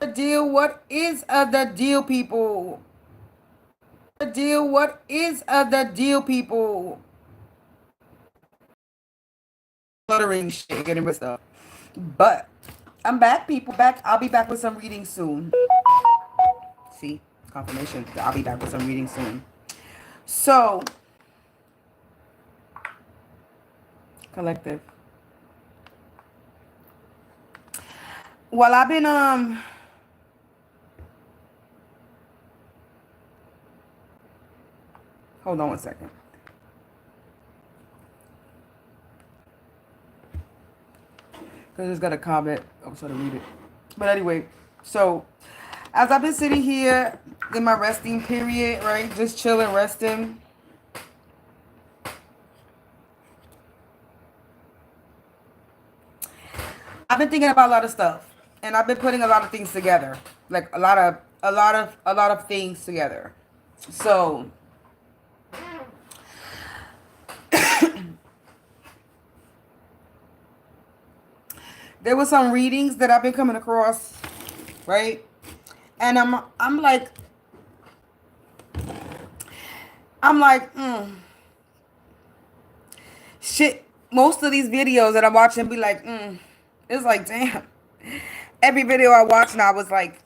The deal? What is the deal, people? The deal? What is the deal, people? Cluttering shit, getting rid of stuff. But I'm back, people. Back. I'll be back with some reading soon. See, confirmation. I'll be back with some reading soon. So, collective. Well, I've been hold on one second. I just got a comment. I'm trying to read it. But anyway, so as I've been sitting here in my resting period, right? Just chilling, resting. I've been thinking about a lot of stuff. And I've been putting a lot of things together. Like a lot of things together. So there were some readings that I've been coming across, right? And I'm like, shit. Most of these videos that I'm watching be like, it's like, damn. Every video I watch now was like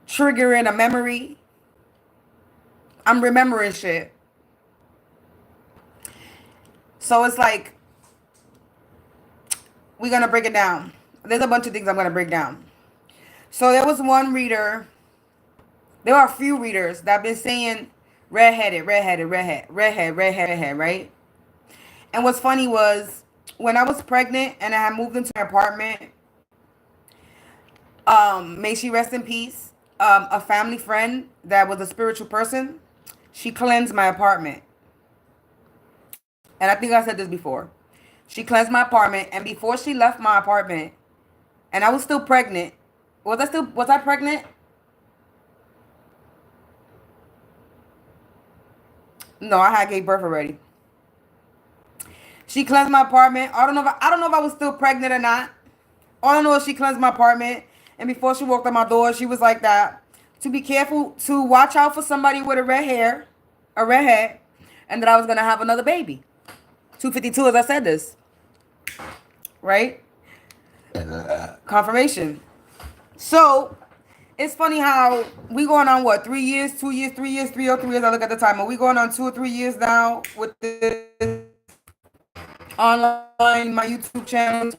triggering a memory. I'm remembering shit. So it's like, we're going to break it down. There's a bunch of things I'm going to break down. So there was one reader. There are a few readers that have been saying redheaded, right? And what's funny was when I was pregnant and I had moved into my apartment, may she rest in peace, a family friend that was a spiritual person, she cleansed my apartment. And I think I said this before. She cleansed my apartment, and before she left my apartment, and I was still pregnant. Was I pregnant? No, I had gave birth already. She cleansed my apartment. I don't know if I was still pregnant or not. All I know is she cleansed my apartment, and before she walked out my door, she was like that. To be careful, to watch out for somebody with a redhead, and that I was gonna have another baby. 252 as I said this. Right? Confirmation. So, it's funny how we going on what? 3 years, 2 years, 3 years, 3 or 3 years. I look at the time. Are we going on 2 or 3 years now with this online, my YouTube channel,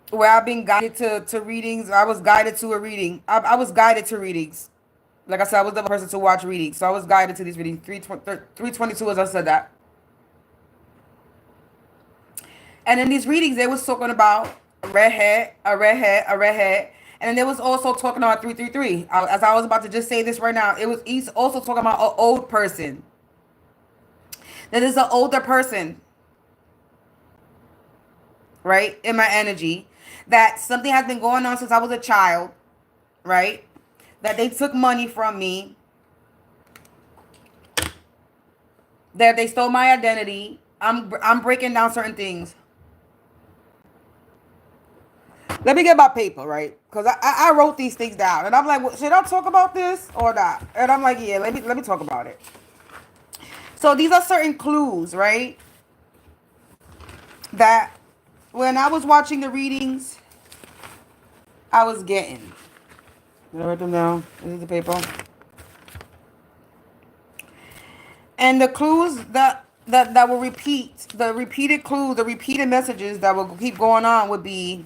where I've been guided to readings. I was guided to a reading. I was guided to readings. Like I said, I was the person to watch readings. So I was guided to these readings. 322 as I said that. And in these readings, they was talking about a redhead. And then they was also talking about 333. As I was about to just say this right now, he's also talking about an old person. That is an older person, right, in my energy. That something has been going on since I was a child, right? That they took money from me. That they stole my identity. I'm breaking down certain things. Let me get my paper, right? Because I wrote these things down. And I'm like, well, should I talk about this or not? And I'm like, yeah, let me talk about it. So these are certain clues, right? That when I was watching the readings, I was getting. Did I write them down? This is the paper. And the clues that will repeat, the repeated clues, the repeated messages that will keep going on would be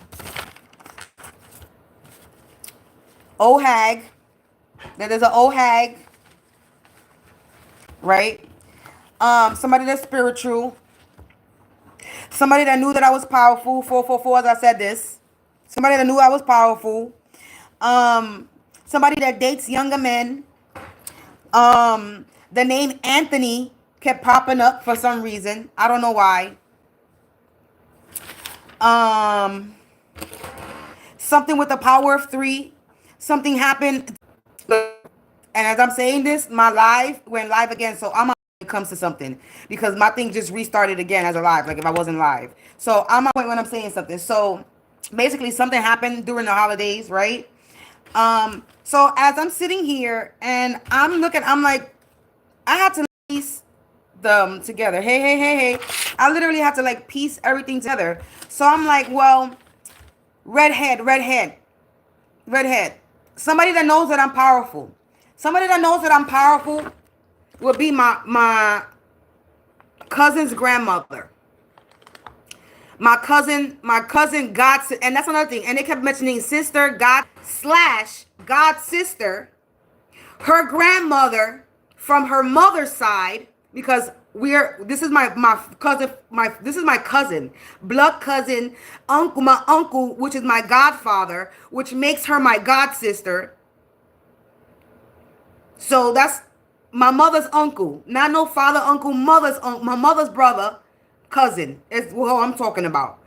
old hag. That there's an old hag, right? Somebody that's spiritual. Somebody that knew that I was powerful. 444, as I said this. Somebody that knew I was powerful. Somebody that dates younger men. The name Anthony kept popping up for some reason. I don't know why. Something with the power of 3. Something happened. And as I'm saying this, my live went live again. So I'm on comes to something, because my thing just restarted again as a live, like if I wasn't live. So I'm on point when I'm saying something. So basically something happened during the holidays, right? So as I'm sitting here and I'm looking, I'm like, I had to piece them together. Hey. I literally had to like piece everything together. So I'm like, well, redhead. Somebody that knows that I'm powerful. Somebody that knows that I'm powerful would be my cousin's grandmother. My cousin God, and that's another thing. And they kept mentioning sister, God / God's sister, her grandmother from her mother's side, because this is my cousin, blood cousin, uncle, my uncle, which is my godfather, which makes her my god sister. So that's my mother's uncle, not no father uncle, my mother's brother, cousin is who I'm talking about.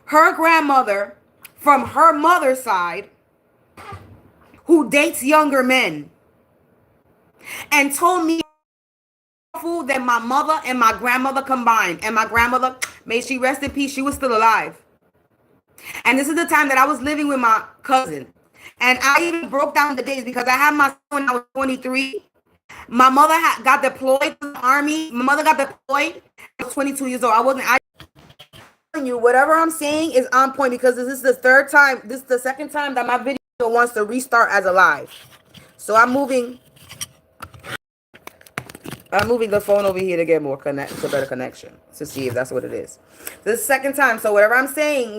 Her grandmother from her mother's side, who dates younger men, and told me than my mother and my grandmother combined. And my grandmother, may she rest in peace, she was still alive. And this is the time that I was living with my cousin. And I even broke down the days because I had my son when I was 23. My mother got deployed to the army. My mother got deployed. I was 22 years old. Whatever I'm saying is on point, because this is the second time that my video wants to restart as a live. So I'm moving the phone over here to get better connection, to see if that's what it is. This is the second time. So whatever I'm saying,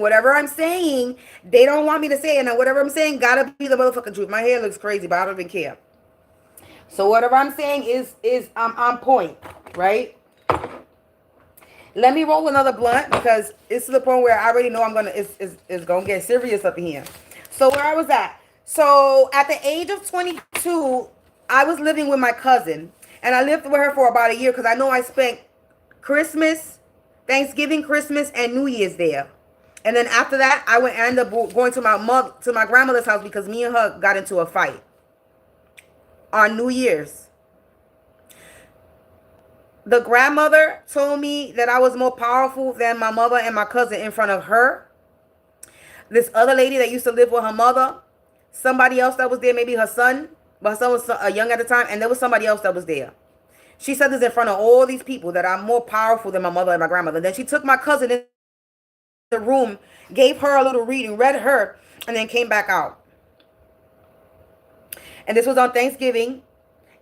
they don't want me to say it. And whatever I'm saying gotta be the motherfucking truth. My hair looks crazy, but I don't even care. So whatever I'm saying is on point, right? Let me roll another blunt, because it's to the point where I already know it's gonna get serious up in here. So where I was at. So at the age of 22, I was living with my cousin. And I lived with her for about a year, because I know I spent Christmas, Thanksgiving, Christmas, and New Year's there. And then after that, I ended up going to my grandmother's house, because me and her got into a fight on New Year's. The grandmother told me that I was more powerful than my mother and my cousin in front of her. This other lady that used to live with her mother, somebody else that was there, maybe her son. But her son was young at the time, and there was somebody else that was there. She said this in front of all these people, that I'm more powerful than my mother and my grandmother. Then she took my cousin in the room, gave her a little reading, read her, and then came back out. And this was on Thanksgiving.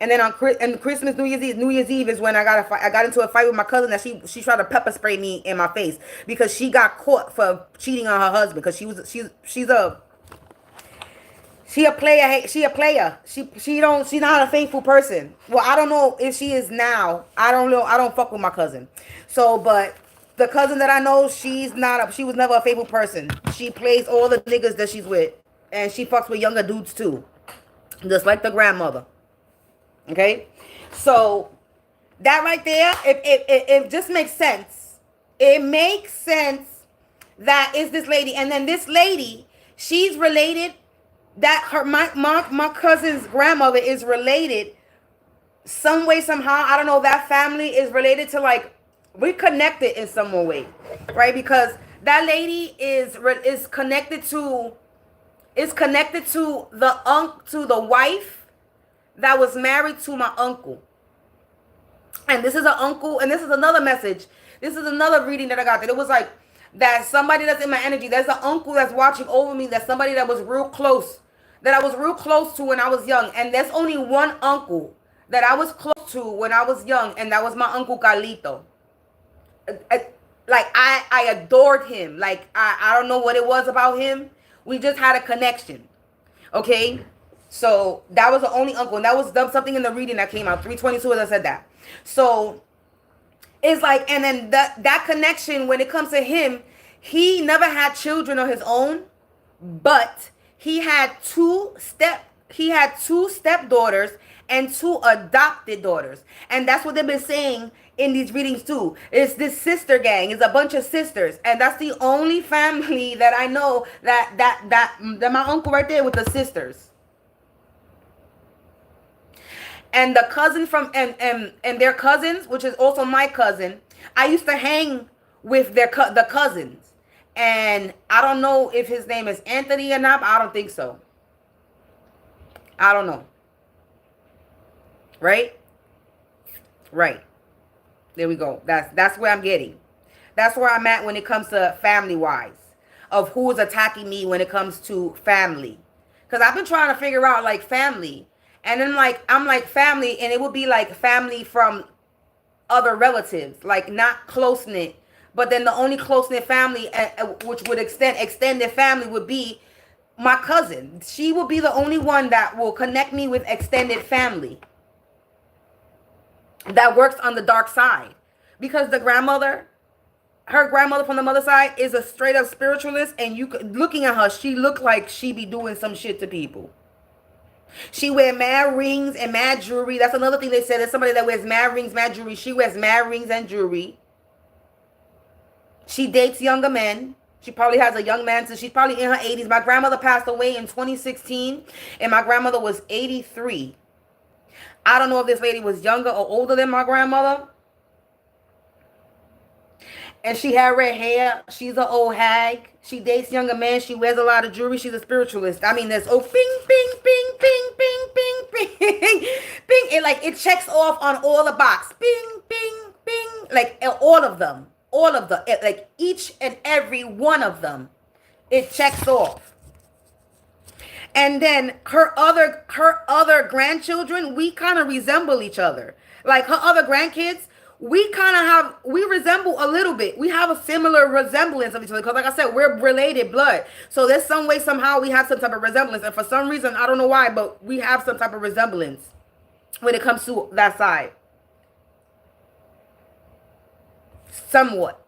And then on Christmas, New Year's Eve is when I got into a fight with my cousin, that she tried to pepper spray me in my face, because she got caught for cheating on her husband, because she's a player. She's not a faithful person. Well, I don't know if she is now. I don't know. I don't fuck with my cousin. So, but the cousin that I know, she was never a faithful person. She plays all the niggas that she's with, and she fucks with younger dudes too, just like the grandmother. Okay, so that right there, it just makes sense. It makes sense that is this lady, and then this lady, she's related. That my cousin's grandmother is related some way, somehow. I don't know. That family is related to, like, we connected in some way, right? Because that lady is connected to the wife that was married to my uncle. And this is an uncle, and this is another message. This is another reading that I got, that it was like that somebody that's in my energy. There's an uncle that's watching over me. That's somebody that was real close. That I was real close to when I was young. And there's only one uncle that I was close to when I was young. And that was my uncle Carlito. I adored him. Like, I don't know what it was about him. We just had a connection. Okay? So that was the only uncle. And that was something in the reading that came out. 322 as I said that. So it's like, and then that connection, when it comes to him, he never had children of his own, but he had two stepdaughters and 2 adopted daughters. And that's what they've been saying in these readings too. It's this sister gang. It's a bunch of sisters. And that's the only family that I know that my uncle right there with the sisters. And the cousin from and their cousins, which is also my cousin, I used to hang with the cousins. And I don't know if his name is Anthony or not, but I don't think so. I don't know. Right? Right. There we go. That's where I'm getting. That's where I'm at when it comes to family-wise. Of who is attacking me when it comes to family. Because I've been trying to figure out, like, family. And then, like, I'm like, family, and it would be, like, family from other relatives. Like, not close-knit. But then the only close-knit family, which would extended family, would be my cousin. She will be the only one that will connect me with extended family. That works on the dark side. Because the grandmother, her grandmother from the mother side is a straight up spiritualist, and you looking at her, she looked like she be doing some shit to people. She wear mad rings and mad jewelry. That's another thing they said. There's somebody that wears mad rings, mad jewelry. She wears mad rings and jewelry. She dates younger men. She probably has a young man, so she's probably in her 80s. My grandmother passed away in 2016, and my grandmother was 83. I don't know if this lady was younger or older than my grandmother. And she had red hair. She's an old hag. She dates younger men. She wears a lot of jewelry. She's a spiritualist. I mean, there's bing, bing, bing, bing, bing, bing, bing, bing. It like it checks off on all the box. Bing, bing, bing. Like all of them. All of them. Like each and every one of them. It checks off. And then her other grandchildren, we kind of resemble each other. Like her other grandkids, we resemble a little bit. We have a similar resemblance of each other. Because like I said, we're related blood. So there's some way, somehow we have some type of resemblance. And for some reason, I don't know why, but we have some type of resemblance when it comes to that side. Somewhat.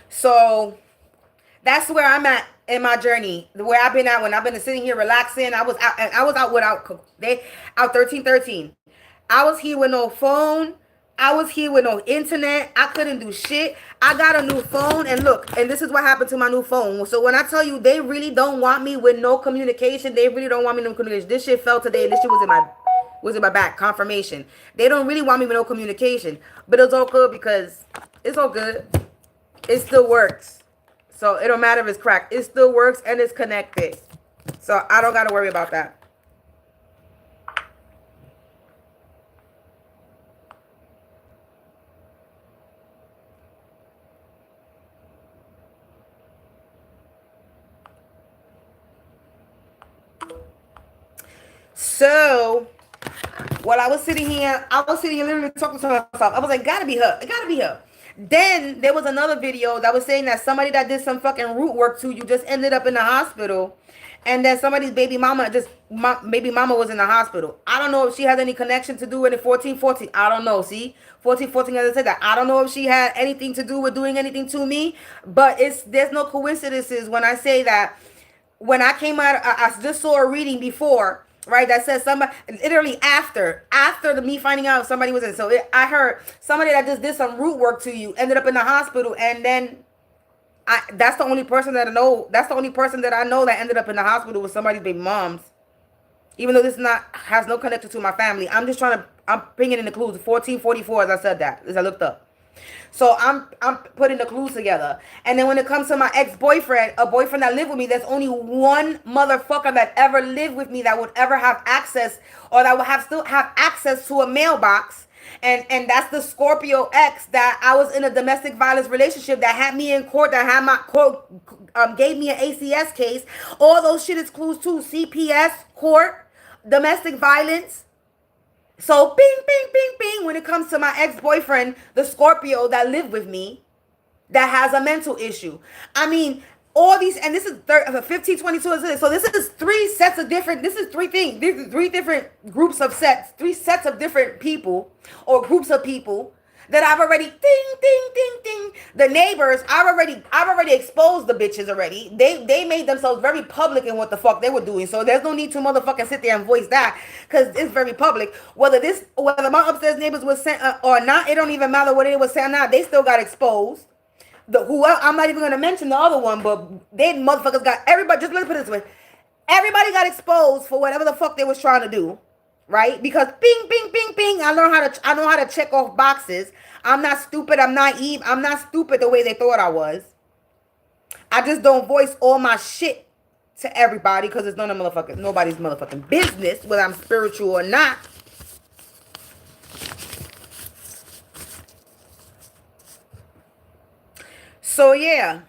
So that's where I'm at in my journey. Where I've been at when I've been sitting here relaxing. I was out without 1313. I was here with no phone. I was here with no internet. I couldn't do shit. I got a new phone, and look, and this is what happened to my new phone. So when I tell you they really don't want me with no communication, they really don't want me with no communication. This shit fell today, and this shit was in my back. Confirmation. They don't really want me with no communication, but it's all good because it's all good. It still works. So it don't matter if it's cracked. It still works and it's connected. So I don't got to worry about that. So while I was sitting here literally talking to myself. I was like, gotta be her. It gotta be her. Then there was another video that was saying that somebody that did some fucking root work to you just ended up in the hospital. And then somebody's baby mama was in the hospital. I don't know if she has any connection to do with it. 1414. I don't know. See, 1414 as I said that. I don't know if she had anything to do with doing anything to me. But there's no coincidences when I say that. When I came out, I just saw a reading before. Right, that says somebody literally after me finding out somebody was in. So I heard somebody that just did some root work to you ended up in the hospital, and then that's the only person that I know. That's the only person that I know that ended up in the hospital with somebody's baby moms. Even though this has no connection to my family, I'm bringing in the clues. 1444, as I said that, as I looked up. So I'm putting the clues together. And then when it comes to my ex-boyfriend, a boyfriend that lived with me, there's only one motherfucker that ever lived with me that would ever have access, or that would still have access to a mailbox. And that's the Scorpio ex that I was in a domestic violence relationship that had me in court, that had my court, gave me an ACS case. All those shit is clues too. CPS, court, domestic violence. So, bing, bing, bing, bing, when it comes to my ex-boyfriend, the Scorpio that lived with me, that has a mental issue. I mean, all these, and this is 1522, so this is three sets of different, this is three things, these are three different groups of sets, three sets of different people, or groups of people, that I've already, ding, ding, ding, ding. The neighbors, I've already exposed the bitches already. They made themselves very public in what the fuck they were doing. So there's no need to motherfucking sit there and voice that, because it's very public. Whether my upstairs neighbors was sent or not, it don't even matter what it was saying now. They still got exposed. I'm not even gonna mention the other one, but they motherfuckers got everybody. Just let me put it this way: Everybody got exposed for whatever the fuck they was trying to do, right? Because bing, bing, bing, bing. I know how to check off boxes. I'm not stupid. I'm naive. I'm not stupid the way they thought I was. I just don't voice all my shit to everybody because it's nobody's motherfucking business whether I'm spiritual or not. So yeah.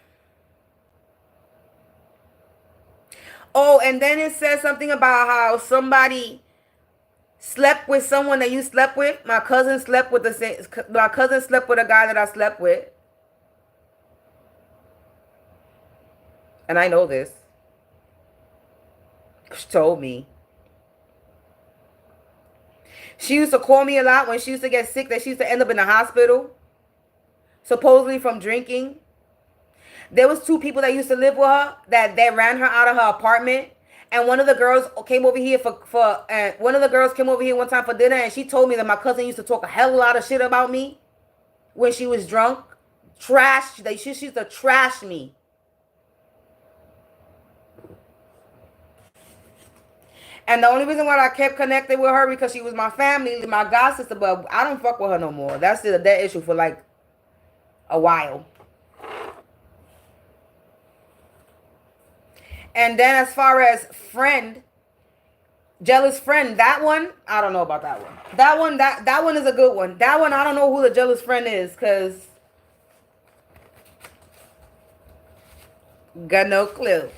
Oh, and then it says something about how somebody slept with someone that you slept with. My cousin slept with a guy that I slept with. And I know this. She told me. She used to call me a lot when she used to get sick, that she used to end up in the hospital. Supposedly from drinking. There was 2 people that used to live with her that ran her out of her apartment. And one of the girls came over here one of the girls came over here one time for dinner, and she told me that my cousin used to talk a hell of a lot of shit about me when she was drunk. Trash. She used to trash me. And the only reason why I kept connected with her because she was my family, my god sister, but I don't fuck with her no more. That's still a dead issue for like a while. And then as far as friend, jealous friend, that one, I don't know about that one. That one is a good one. That one, I don't know who the jealous friend is, because got no clue.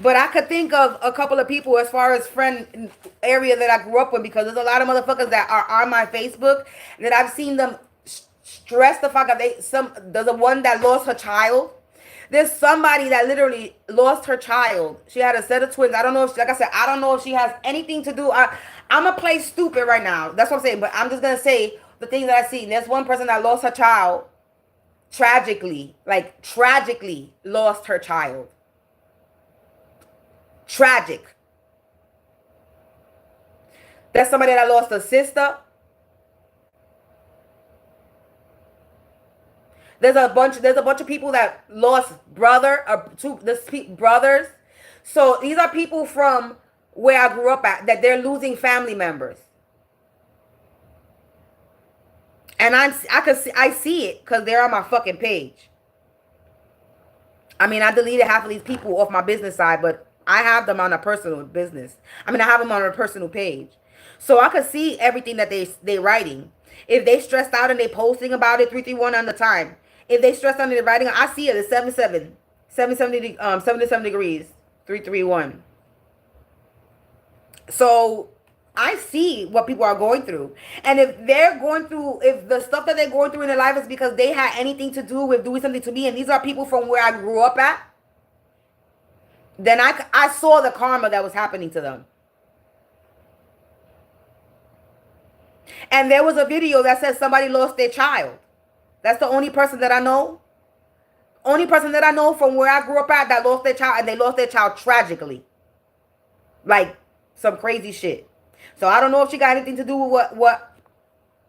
But I could think of a couple of people as far as friend area that I grew up with, because there's a lot of motherfuckers that are on my Facebook that I've seen them stress the fuck out. There's a one that lost her child. There's somebody that literally lost her child. She had a set of twins. I don't know if, like I said, I don't know if she has anything to do. I'm going to play stupid right now. That's what I'm saying. But I'm just going to say the things that I see. There's one person that lost her child tragically. Like, tragically lost her child. Tragic. There's somebody that lost a sister. There's a bunch of people that lost brothers. So these are people from where I grew up at that they're losing family members. And I see it because they're on my fucking page. I mean, I deleted half of these people off my business side, but I have them on a personal business. I mean, I have them on a personal page. So I could see everything that they writing. If they stressed out and they posting about it, 331 on the time. If they stressed out and they're writing, I see it. It's 77 degrees, 331. So I see what people are going through. And if the stuff that they're going through in their life is because they had anything to do with doing something to me, and these are people from where I grew up at, then I saw the karma that was happening to them. And there was a video that says somebody lost their child. That's the only person that I know. Only person that I know from where I grew up at that lost their child, and they lost their child tragically. Like some crazy shit. So I don't know if she got anything to do with what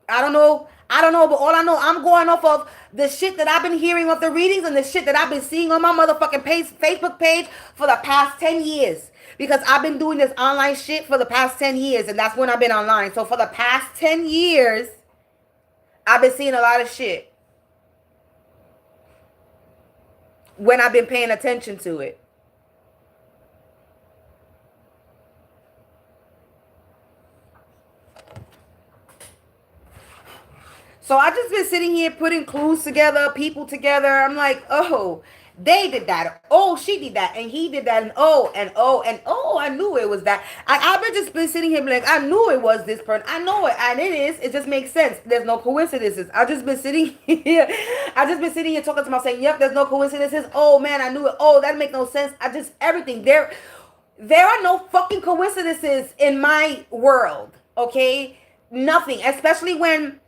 I don't know, but all I know, I'm going off of the shit that I've been hearing of the readings and the shit that I've been seeing on my motherfucking Facebook page for the past 10 years. Because I've been doing this online shit for the past 10 years, and that's when I've been online. So for the past 10 years, I've been seeing a lot of shit when I've been paying attention to it. So I just been sitting here putting clues together, people together. I'm like, oh, they did that. Oh, she did that. And he did that. And oh, I knew it was that. I've just been sitting here like, I knew it was this person. I know it. And it is. It just makes sense. There's no coincidences. I've just been sitting here. Talking to myself saying, yep, there's no coincidences. Oh, man, I knew it. Oh, that make no sense. Everything. There are no fucking coincidences in my world. Okay? Nothing. Especially when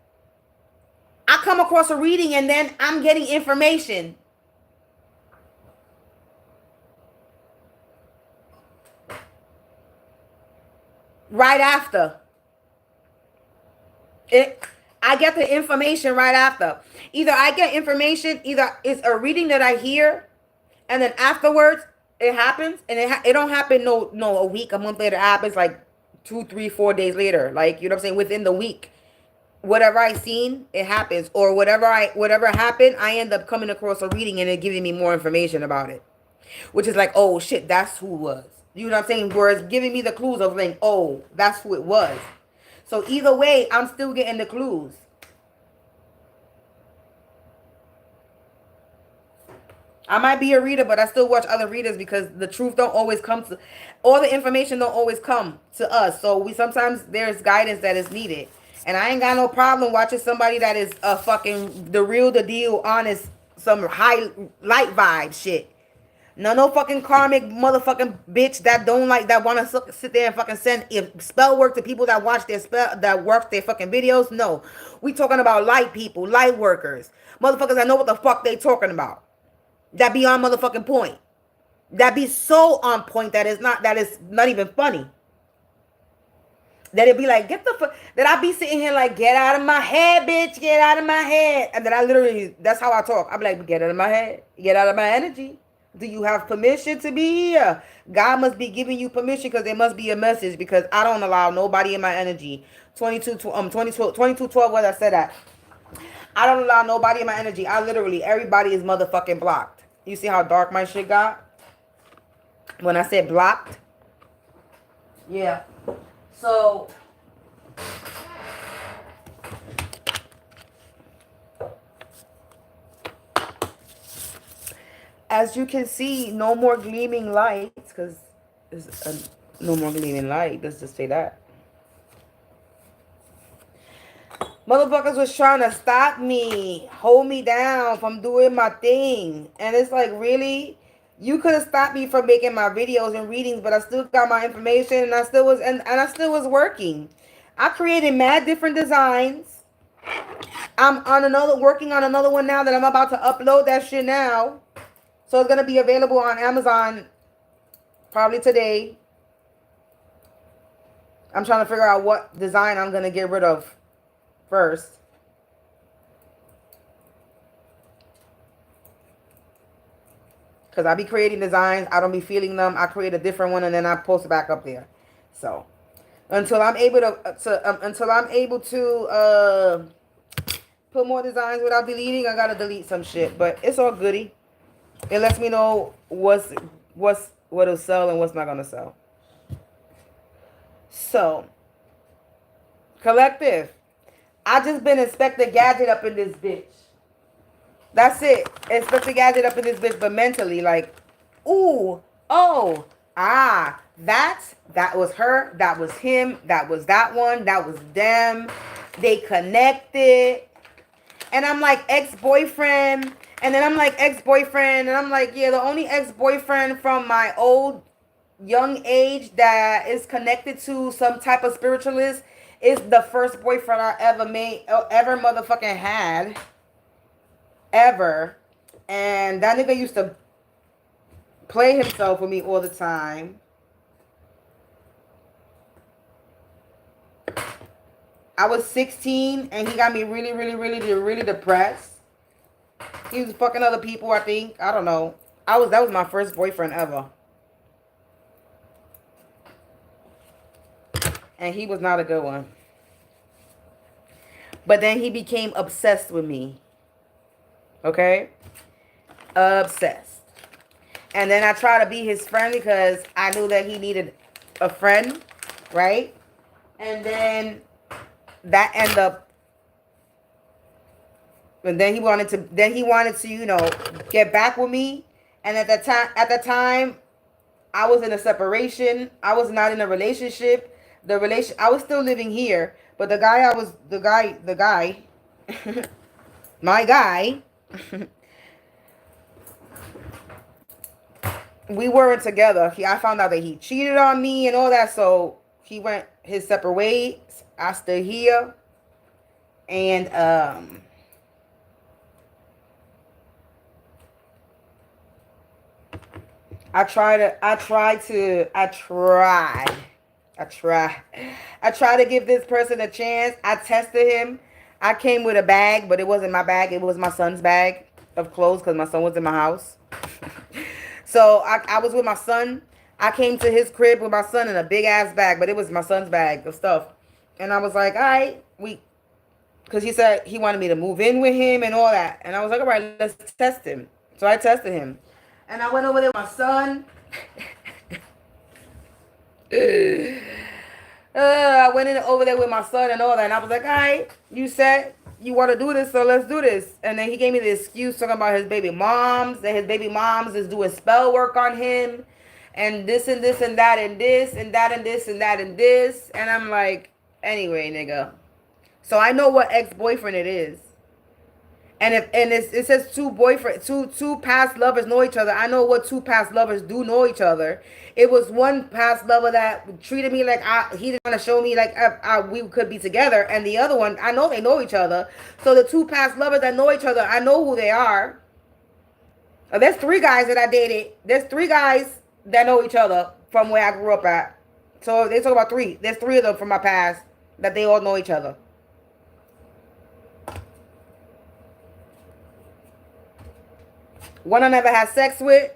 I come across a reading and then I'm getting information. Right after. I get the information right after. Either I get information, either it's a reading that I hear, and then afterwards, It happens, and it don't happen no a week, a month later. It happens like 2, 3, 4 days later. Like, you know what I'm saying? Within the week, whatever I seen, it happens, or whatever happened, I end up coming across a reading and it giving me more information about it, which is like, oh shit, that's who it was. You know what I'm saying? Whereas giving me the clues of like, oh, that's who it was. So either way, I'm still getting the clues. I might be a reader, but I still watch other readers because the truth don't always come to, all the information don't always come to us. So we sometimes there's guidance that is needed. And I ain't got no problem watching somebody that is a fucking the real, the deal, honest, some high light vibe shit. No fucking karmic motherfucking bitch that don't like, that want to sit there and fucking send spell work to people that watch their spell, that work their fucking videos. No, we talking about light people, light workers, motherfuckers that know what the fuck they talking about. That be on motherfucking point. That be so on point that is not even funny. That it be like, get the fuck, that I be sitting here like, get out of my head, bitch, get out of my head. And then I literally, that's how I talk. I be like, get out of my head, get out of my energy. Do you have permission to be here? God must be giving you permission because there must be a message, because I don't allow nobody in my energy. 2212, what I said that. I don't allow nobody in my energy. I literally, everybody is motherfucking blocked. You see how dark my shit got? When I said blocked? Yeah. So, as you can see, no more gleaming lights, because there's no more gleaming light. Let's just say that. Motherfuckers was trying to stop me, hold me down from doing my thing. And it's like, really? You could have stopped me from making my videos and readings, but I still got my information, and I still was and I still was working. I created mad different designs. I'm on working on another one now that I'm about to upload that shit now. So it's gonna be available on Amazon probably today. I'm trying to figure out what design I'm gonna get rid of first. Because I be creating designs, I don't be feeling them. I create a different one and then I post it back up there. So until I'm able to put more designs without deleting, I gotta delete some shit. But it's all goody. It lets me know what'll sell and what's not gonna sell. So, collective, I just been Inspector Gadget up in this bitch. That's it. Inspector Gadget up in this bitch, but mentally, like, ooh, oh, ah, that was her, that was him, that was that one, that was them. They connected. And I'm like, ex-boyfriend. And then I'm like, ex-boyfriend. And I'm like, yeah, the only ex-boyfriend from my old young age that is connected to some type of spiritualist is the first boyfriend I ever motherfucking had. Ever. And that nigga used to play himself with me all the time. I was 16 and he got me really depressed. He was fucking other people, I think. I don't know. That was my first boyfriend ever. And he was not a good one. But then he became obsessed with me. Okay? Obsessed. And then I tried to be his friend because I knew that he needed a friend. Right? And then that ended up, and then he wanted to, you know, get back with me. And at the time, I was in a separation. I was not in a relationship. I was still living here, but the guy my guy, we weren't together. I found out that he cheated on me and all that, so he went his separate ways. I still here, and I tried to give this person a chance. I tested him. I came with a bag, but it wasn't my bag. It was my son's bag of clothes because my son was in my house. So I was with my son. I came to his crib with my son in a big ass bag, but it was my son's bag of stuff. And I was like, all right, because he said he wanted me to move in with him and all that. And I was like, all right, let's test him. So I tested him. And I went over there with my son. I went in over there with my son and all that. And I was like, all right, you said you want to do this, so let's do this. And then he gave me the excuse talking about his baby moms. That his baby moms is doing spell work on him. And this and this and that and this and that and this and that and this. And I'm like, anyway, nigga. So I know what ex-boyfriend it is. And it says two past lovers know each other. I know what two past lovers do know each other. It was one past lover that treated me like he didn't want to show me like we could be together, and the other one, I know they know each other. So the two past lovers that know each other, I know who they are. There's 3 guys that I dated. There's 3 guys that know each other from where I grew up at. So they talk about 3. There's 3 of them from my past that they all know each other. One I never had sex with.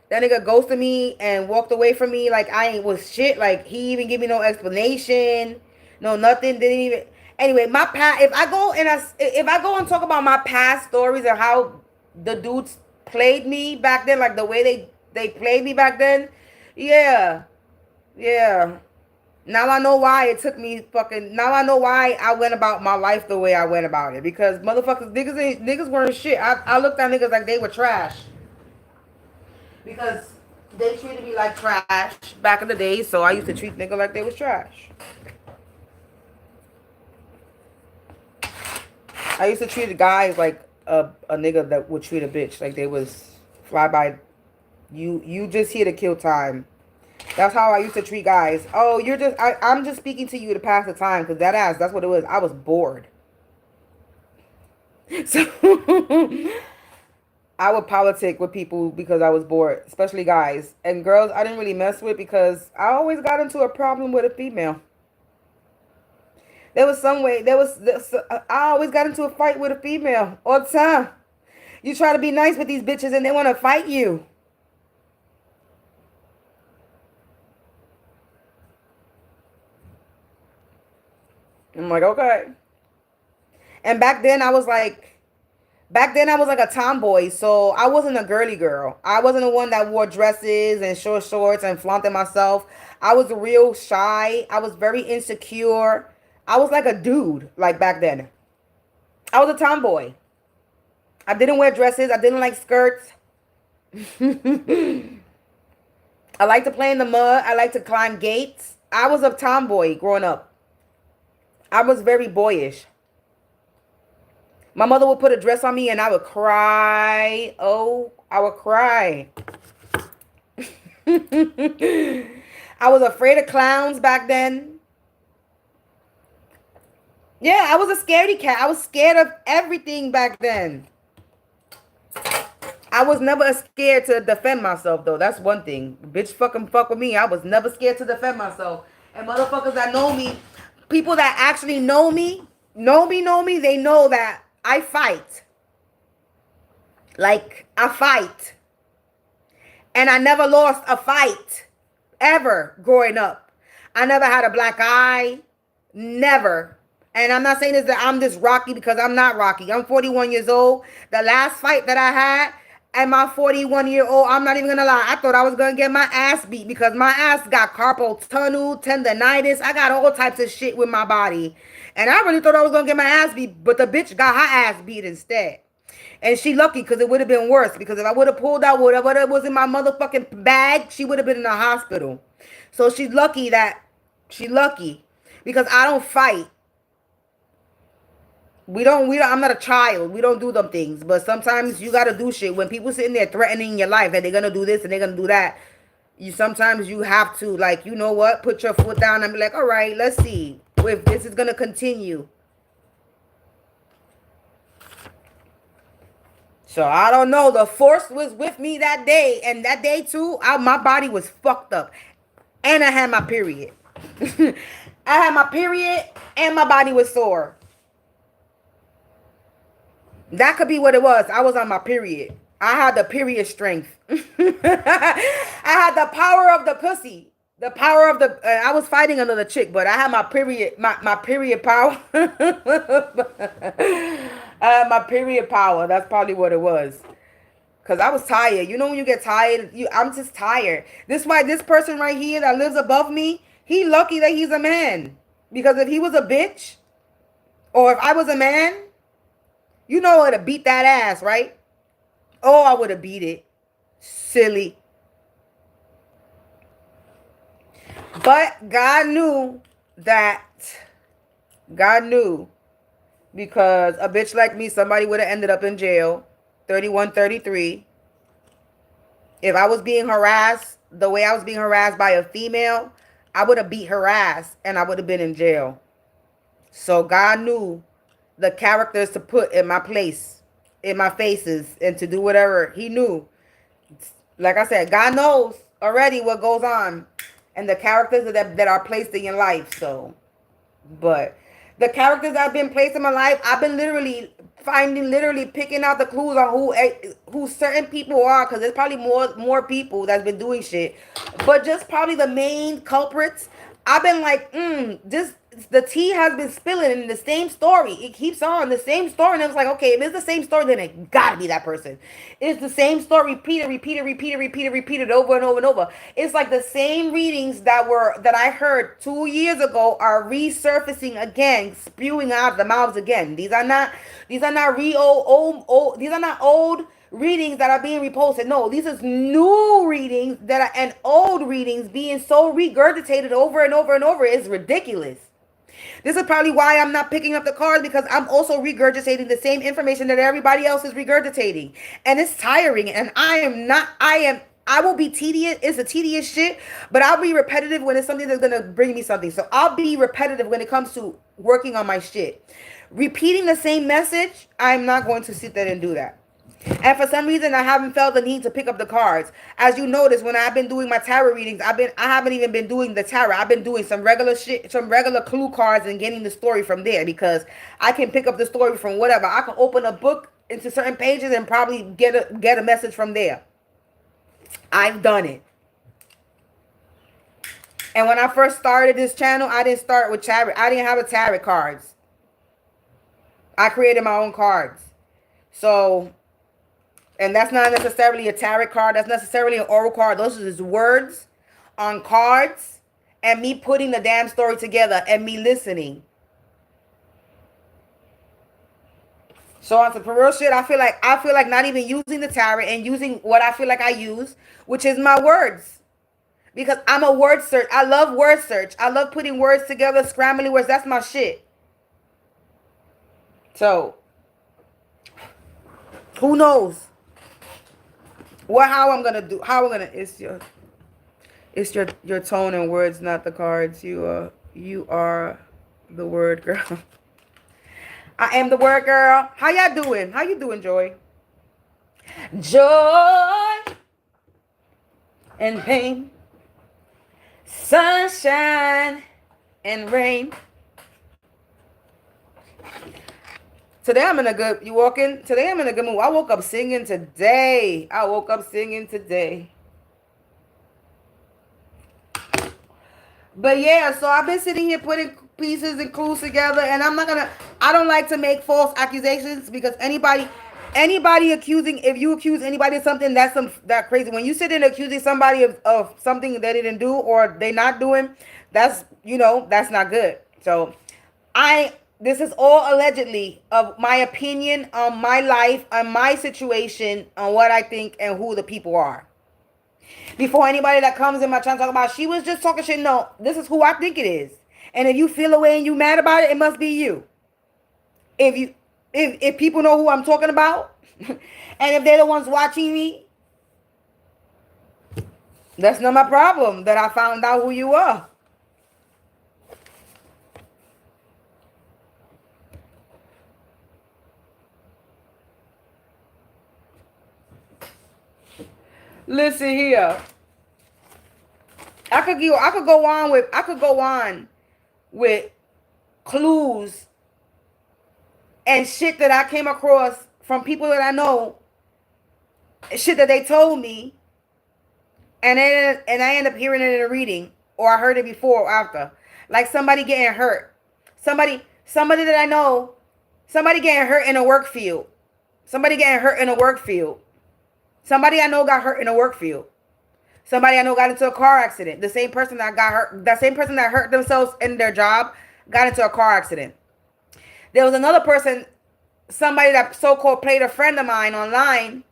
That nigga ghosted me and walked away from me like I ain't was shit. Like he even give me no explanation, no nothing. Didn't even. Anyway, my past. If I go and talk about my past stories of how the dudes played me back then, like the way they played me back then, yeah. Now I know why it took me fucking. Now I know why I went about my life the way I went about it. Because motherfuckers, niggas weren't shit. I looked at niggas like they were trash. Because they treated me like trash back in the day. So I used to treat niggas like they was trash. I used to treat guys like a nigga that would treat a bitch. Like they was fly by. You just here to kill time. That's how I used to treat guys. Oh, I'm just speaking to you to pass the time. Because that's what it was. I was bored. So, I would politic with people because I was bored. Especially guys. And girls, I didn't really mess with because I always got into a problem with a female. I always got into a fight with a female. All the time. You try to be nice with these bitches and they want to fight you. I'm like, okay. And back then I was like a tomboy, so I wasn't a girly girl. I wasn't the one that wore dresses and short shorts and flaunted myself. I was real shy. I was very insecure. I was like a dude, like back then. I was a tomboy. I didn't wear dresses. I didn't like skirts. I like to play in the mud. I like to climb gates. I was a tomboy growing up. I was very boyish. My mother would put a dress on me and I would cry. Oh, I would cry. I was afraid of clowns back then. Yeah, I was a scaredy cat. I was scared of everything back then. I was never scared to defend myself, though. That's one thing. Bitch fucking fuck with me. I was never scared to defend myself. And motherfuckers that know me, people that actually know me, they know that I fight. Like, I fight. And I never lost a fight. Ever growing up. I never had a black eye. Never. And I'm not saying this that I'm just rocky because I'm not rocky. I'm 41 years old. The last fight that I had at my 41-year-old, I'm not even going to lie. I thought I was going to get my ass beat because my ass got carpal tunnel, tendonitis. I got all types of shit with my body. And I really thought I was going to get my ass beat, but the bitch got her ass beat instead. And she lucky because it would have been worse. Because if I would have pulled out whatever was in my motherfucking bag, she would have been in the hospital. So she's lucky because I don't fight. I'm not a child. We don't do them things. But sometimes you got to do shit. When people sitting there threatening your life that they're going to do this and they're going to do that, sometimes you have to, like, you know what? Put your foot down and be like, all right, let's see if this is going to continue. So I don't know. The force was with me that day. And that day too, my body was fucked up. And I had my period. I had my period and my body was sore. That could be what it was. I was on my period. I had the period strength. I had the power of the pussy. The power of the I was fighting another chick, but I had my period my period power. My period power. That's probably what it was. Cause I was tired. You know when you get tired, I'm just tired. This is why this person right here that lives above me, he lucky that he's a man. Because if he was a bitch, or if I was a man, you know I would have beat that ass, right? Oh, I would have beat it. Silly. But God knew that. God knew. Because a bitch like me, somebody would have ended up in jail. 31, 33. If I was being harassed the way I was being harassed by a female, I would have beat her ass and I would have been in jail. So God knew the characters to put in my place, in my faces, and to do whatever. He knew. Like I said, God knows already what goes on and the characters that are placed in your life. So, but the characters that have been placed in my life, I've been literally picking out the clues on who certain people are, because there's probably more people that's been doing shit, but just probably the main culprits. I've been like, this the tea has been spilling in the same story. It keeps on the same story, and it's like, okay, if it's the same story, then it gotta be that person. It's the same story, repeated over and over and over. It's like the same readings that I heard 2 years ago are resurfacing again, spewing out of the mouths again. These are not these are not old readings that are being reposted. No, these are new readings and old readings being so regurgitated over and over and over. It's ridiculous. This is probably why I'm not picking up the cards, because I'm also regurgitating the same information that everybody else is regurgitating. And it's tiring. And I will be tedious. It's a tedious shit, but I'll be repetitive when it's something that's going to bring me something. So I'll be repetitive when it comes to working on my shit. Repeating the same message, I'm not going to sit there and do that. And for some reason, I haven't felt the need to pick up the cards. As you notice, when I've been doing my tarot readings, I haven't even been doing the tarot. I've been doing some regular shit, some regular clue cards, and getting the story from there, because I can pick up the story from whatever. I can open a book into certain pages and probably get a message from there. I've done it. And when I first started this channel, I didn't start with tarot. I didn't have a tarot cards. I created my own cards. So, and that's not necessarily a tarot card. That's necessarily an oral card. Those are just words on cards and me putting the damn story together and me listening. So on some for real shit, I feel like not even using the tarot and using what I feel like I use, which is my words. Because I'm a word search. I love word search. I love putting words together, scrambling words. That's my shit. So, who knows? How I'm gonna do? How I'm gonna? It's your tone and words, not the cards. You are the word girl. I am the word girl. How y'all doing? How you doing, Joy? Joy and pain, sunshine and rain. Today I'm in a good, you walking? Today I'm in a good mood. I woke up singing today. But yeah, so I've been sitting here putting pieces and clues together, and I don't like to make false accusations, because anybody accusing, if you accuse anybody of something, that's crazy. When you sit in accusing somebody of something they didn't do or they not doing, that's not good. So this is all allegedly of my opinion on my life, on my situation, on what I think and who the people are. Before anybody that comes in my channel talk about she was just talking shit, no, this is who I think it is. And if you feel away and you mad about it, it must be you. If people know who I'm talking about, and if they're the ones watching me, that's not my problem that I found out who you are. Listen here. I could go on with clues and shit that I came across from people that I know shit that they told me, and I end up hearing it in a reading, or I heard it before or after. Like somebody getting hurt. Somebody that I know, somebody getting hurt in a work field. Somebody getting hurt in a work field. Somebody I know got hurt in a work field. Somebody I know got into a car accident. The same person that got hurt, that same person that hurt themselves in their job got into a car accident. There was another person, somebody that so-called played a friend of mine online.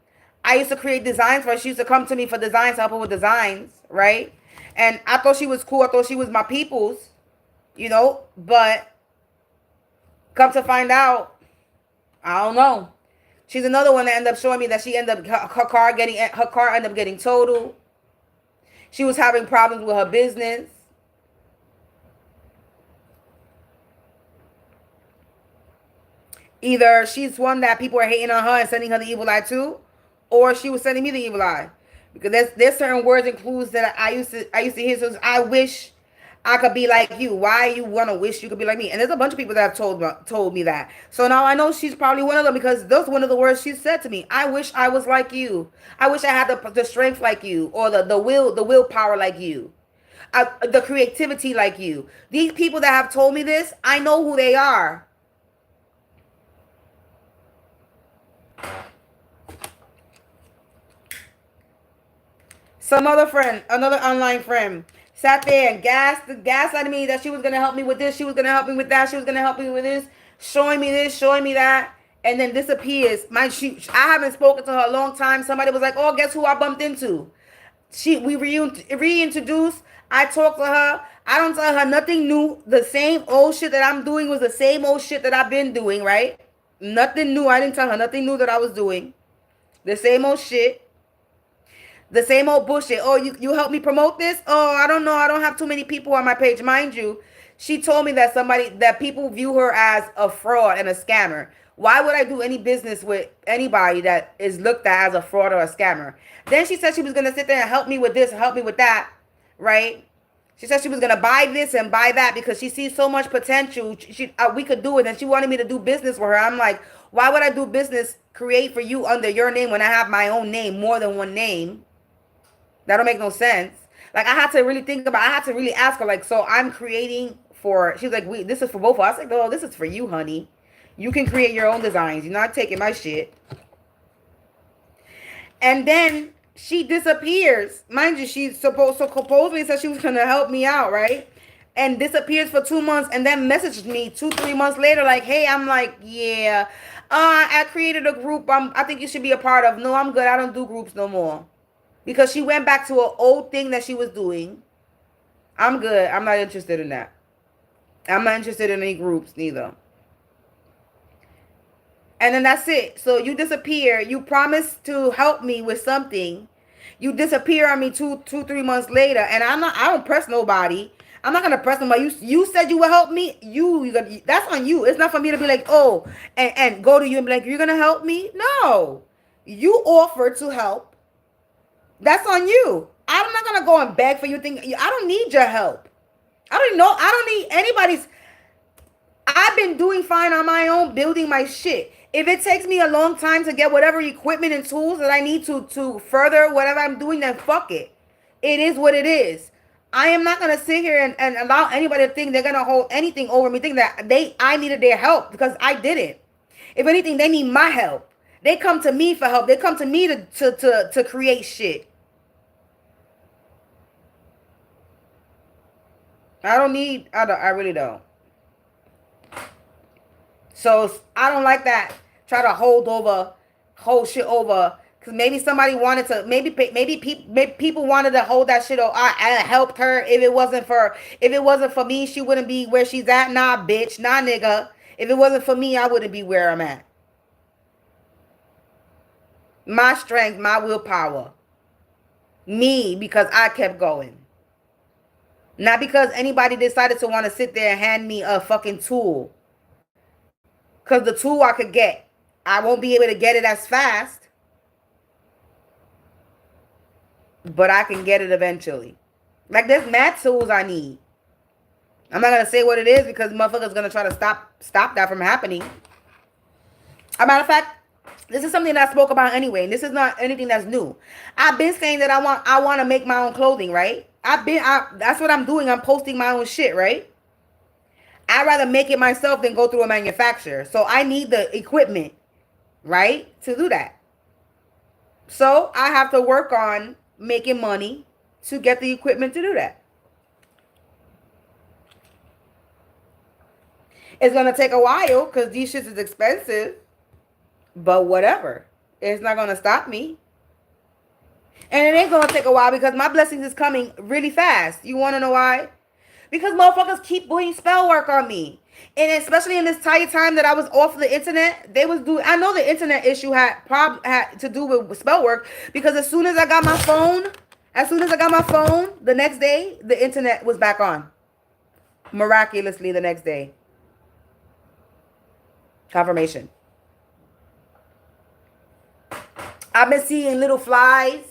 I used to create designs for her. She used to come to me for designs, help her with designs, right? And I thought she was cool. I thought she was my people's, you know, but come to find out, I don't know. She's another one that ended up showing me that she ended up her car ended up getting totaled. She was having problems with her business. Either she's one that people are hating on her and sending her the evil eye too, or she was sending me the evil eye. Because there's certain words and clues that I used to hear. So I wish I could be like you. Why you want to wish you could be like me? And there's a bunch of people that have told me that. So now I know she's probably one of them, because those one of the words she said to me. I wish I was like you. I wish I had the strength like you, or the willpower like you, the creativity like you. These people that have told me this, I know who they are. Some other friend, another online friend, sat there and gaslighted me that she was gonna help me with this, she was gonna help me with that, she was gonna help me with this, showing me this, showing me that, and then disappears. I haven't spoken to her a long time. Somebody was like, "Oh, guess who I bumped into?" We reintroduced. I talked to her. I don't tell her nothing new. The same old shit that I'm doing was the same old shit that I've been doing, right? Nothing new. I didn't tell her nothing new that I was doing. The same old shit. The same old bullshit. Oh, you help me promote this? Oh, I don't know. I don't have too many people on my page. Mind you, she told me that people view her as a fraud and a scammer. Why would I do any business with anybody that is looked at as a fraud or a scammer? Then she said she was going to sit there and help me with this, help me with that, right? She said she was going to buy this and buy that because she sees so much potential. We could do it, and she wanted me to do business with her. I'm like, why would I do business, create for you under your name when I have my own name, more than one name? That don't make no sense. Like, I had to really think about, I had to really ask her, like, so I'm creating for, she was like, this is for both of us. I was like, oh, this is for you, honey. You can create your own designs. You're not taking my shit. And then she disappears. Mind you, she supposedly said she was going to help me out, right? And disappears for 2 months, and then messaged me 2-3 months later, like, hey, I'm like, yeah, I created a group I think you should be a part of. No, I'm good. I don't do groups no more. Because she went back to an old thing that she was doing. I'm good. I'm not interested in that. I'm not interested in any groups neither. And then that's it. So you disappear. You promised to help me with something. You disappear on me 3 months later. And I don't press nobody. I'm not gonna press nobody. You said you would help me. That's on you. It's not for me to be like, oh, and go to you and be like, you're gonna help me? No. You offered to help. That's on you. I'm not going to go and beg for you. I don't need your help. I don't need anybody's. I've been doing fine on my own, building my shit. If it takes me a long time to get whatever equipment and tools that I need to further whatever I'm doing, then fuck it. It is what it is. I am not going to sit here and allow anybody to think they're going to hold anything over me, think that I needed their help, because I didn't. If anything, they need my help. They come to me for help. They come to me to create shit. I really don't. So I don't like that. Try to hold shit over. Because maybe somebody wanted to, maybe people wanted to hold that shit over. I helped her. If it wasn't for me, she wouldn't be where she's at. Nah, bitch. Nah, nigga. If it wasn't for me, I wouldn't be where I'm at. My strength, my willpower. Me, because I kept going. Not because anybody decided to want to sit there and hand me a fucking tool. Because the tool I could get, I won't be able to get it as fast. But I can get it eventually. Like, there's mad tools I need. I'm not going to say what it is because motherfuckers going to try to stop that from happening. As a matter of fact, This is something that I spoke about anyway, and this is not anything that's new. I've been saying that I want to make my own clothing, right? That's what I'm doing. I'm posting my own shit, right? I'd rather make it myself than go through a manufacturer. So I need the equipment, right, to do that. So I have to work on making money to get the equipment to do that. It's going to take a while because these shits is expensive. But whatever. It's not going to stop me. And it ain't going to take a while because my blessings is coming really fast. You want to know why? Because motherfuckers keep doing spell work on me. And especially in this tight time that I was off the internet, they was doing. I know the internet issue had to do with spell work because as soon as I got my phone, the next day, the internet was back on. Miraculously the next day. Confirmation. I've been seeing little flies.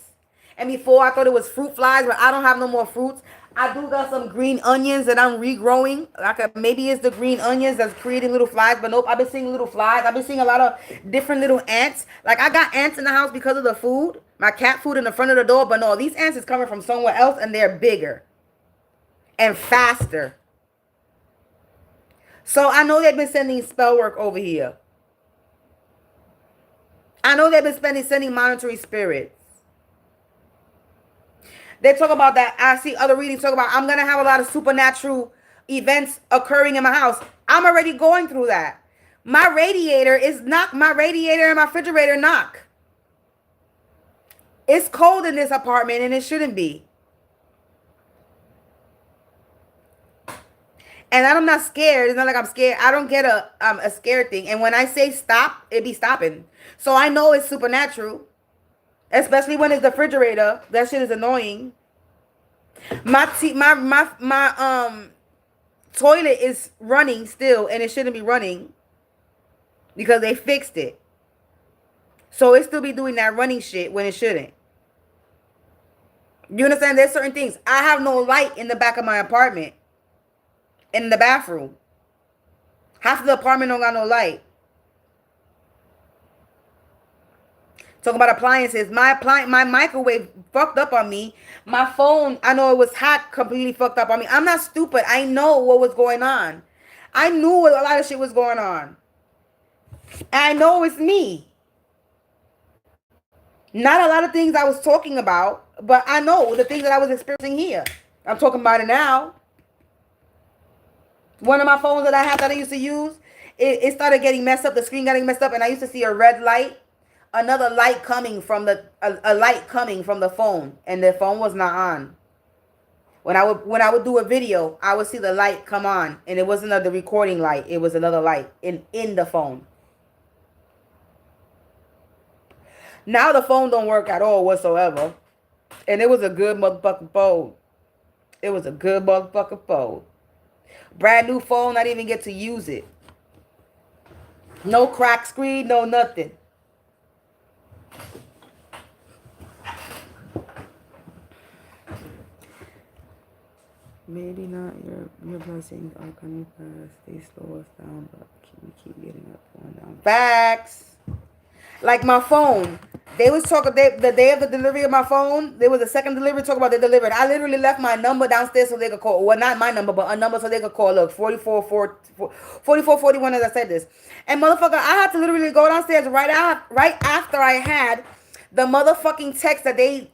And before I thought it was fruit flies, but I don't have no more fruits. I do got some green onions that I'm regrowing. Maybe it's the green onions that's creating little flies, but nope, I've been seeing little flies. I've been seeing a lot of different little ants. Like I got ants in the house because of the food, my cat food in the front of the door, but no, these ants is coming from somewhere else and they're bigger and faster. So I know they've been sending spell work over here. I know they've been sending monetary spirits. They talk about that. I see other readings talk about I'm going to have a lot of supernatural events occurring in my house. I'm already going through that. My radiator and my refrigerator knock. It's cold in this apartment and it shouldn't be. And I'm not scared. It's not like I'm scared. I don't get a scared thing. And when I say stop, it be stopping. So I know it's supernatural. Especially when it's the refrigerator. That shit is annoying. My toilet is running still and it shouldn't be running because they fixed it. So it still be doing that running shit when it shouldn't. You understand? There's certain things. I have no light in the back of my apartment. In the bathroom. Half of the apartment don't got no light. Talking about appliances. My microwave fucked up on me. My phone, I know it was hot, completely fucked up on me. I'm not stupid. I know what was going on. I knew a lot of shit was going on. And I know it's me. Not a lot of things I was talking about, but I know the things that I was experiencing here. I'm talking about it now. One of my phones that I had that I used to use, it started getting messed up. The screen getting messed up, and I used to see a red light. Another light coming from a light coming from the phone, and the phone was not on. When I would do a video, I would see the light come on, and it wasn't the recording light. It was another light in the phone. Now the phone don't work at all whatsoever, and it was a good motherfucking phone. It was a good motherfucking phone. Brand new phone. I didn't even get to use it. No crack screen. No nothing. Maybe not your blessings are coming fast. They slow us down, but we keep getting up, going down. Facts. Like my phone. They was talking the day of the delivery of my phone. There was a second delivery talking about they delivered. I literally left my number downstairs so they could call. Well, not my number, but a number so they could call. Look, 4441 as I said this. And motherfucker, I had to literally go downstairs right after I had the motherfucking text that they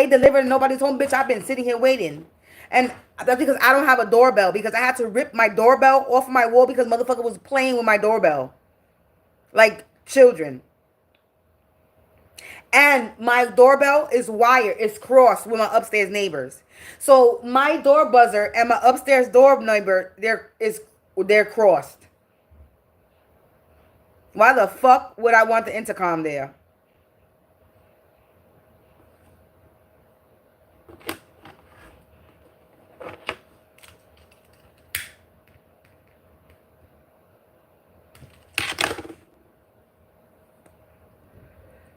delivered and nobody's home. Bitch, I've been sitting here waiting. And that's because I don't have a doorbell, because I had to rip my doorbell off my wall because motherfucker was playing with my doorbell. Like children. And my doorbell is wired. It's crossed with my upstairs neighbors. So my door buzzer and my upstairs door neighbor, they're crossed. Why the fuck would I want the intercom there?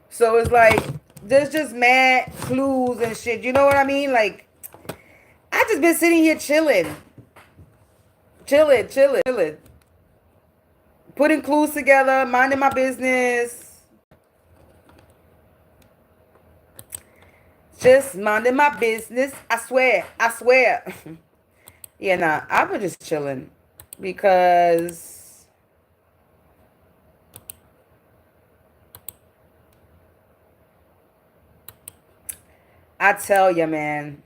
So it's like, there's just mad clues and shit. You know what I mean? Like, I just been sitting here chilling. Chilling. Putting clues together, minding my business. Just minding my business. I swear. I swear. Yeah, nah. I've been just chilling. Because I tell ya, man.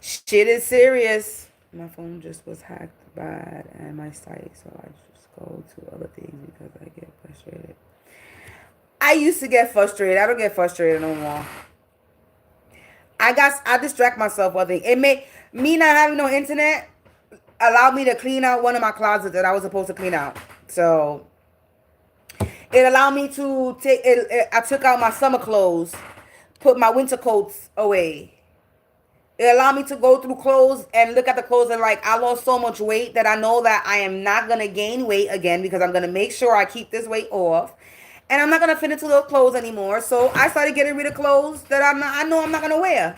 Shit is serious. My phone just was hacked bad and my site, so I just go to other things because I get frustrated. I used to get frustrated. I don't get frustrated no more. I distract myself with it. It may me not having no internet allowed me to clean out one of my closets that I was supposed to clean out. So it allowed me to take it. I took out my summer clothes, put my winter coats away. It allowed me to go through clothes and look at the clothes and like, I lost so much weight that I know that I am not going to gain weight again because I'm going to make sure I keep this weight off. And I'm not going to fit into those clothes anymore. So I started getting rid of clothes that I know I'm not going to wear.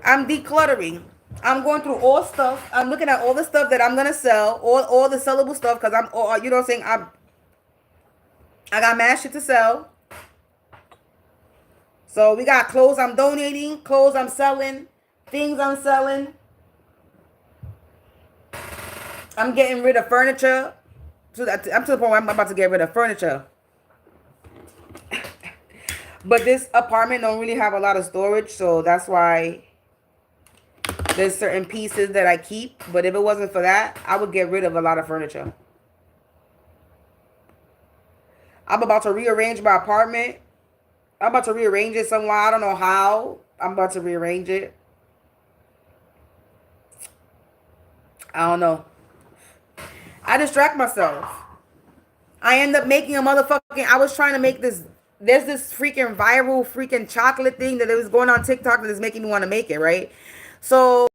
I'm decluttering. I'm going through all stuff. I'm looking at all the stuff that I'm going to sell, all the sellable stuff, because you know what I'm saying, I got mad shit to sell. So we got clothes I'm donating, clothes I'm selling, things I'm selling. I'm getting rid of furniture. I'm to the point where I'm about to get rid of furniture. But this apartment don't really have a lot of storage, so that's why there's certain pieces that I keep. But if it wasn't for that, I would get rid of a lot of furniture. I'm about to rearrange my apartment. I'm about to rearrange it somewhere. I don't know how. I'm about to rearrange it. I don't know. I distract myself. I end up making a motherfucking... I was trying to make this... There's this freaking viral freaking chocolate thing that it was going on TikTok that is making me want to make it, right? So,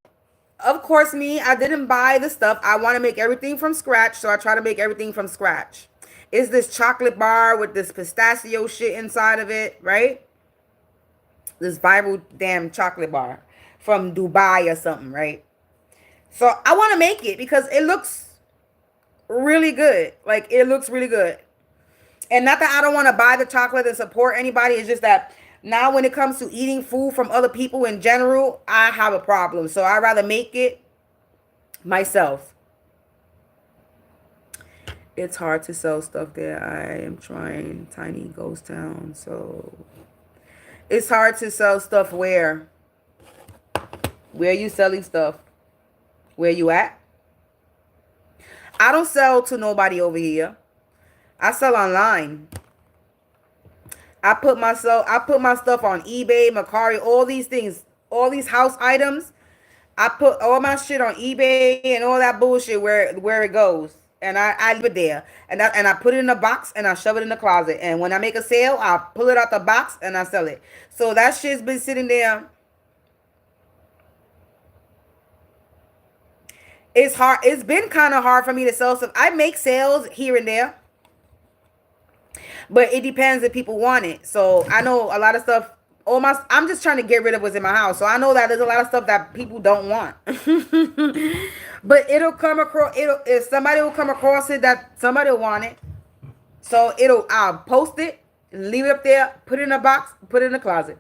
of course, I didn't buy the stuff. I want to make everything from scratch, so I try to make everything from scratch. It's this chocolate bar with this pistachio shit inside of it, right? This viral damn chocolate bar from Dubai or something, right? So I want to make it because it looks really good. Like, it looks really good. And not that I don't want to buy the chocolate and support anybody. It's just that now when it comes to eating food from other people in general, I have a problem. So I'd rather make it myself. It's hard to sell stuff there. I am trying tiny ghost town. So it's hard to sell stuff where? Where are you selling stuff? Where you at? I don't sell to nobody over here. I sell online. I put my stuff on eBay, Mercari, all these things, all these house items. I put all my shit on eBay and all that bullshit where it goes. And I leave it there. And I put it in a box and I shove it in the closet. And when I make a sale, I pull it out the box and I sell it. So that shit's been sitting there. It's hard. It's been kind of hard for me to sell stuff. I make sales here and there. But it depends if people want it. So I know a lot of stuff. I'm just trying to get rid of what's in my house. So I know that there's a lot of stuff that people don't want. But it'll come across. If somebody will come across it that somebody will want it. So I'll post it, leave it up there, put it in a box, put it in the closet.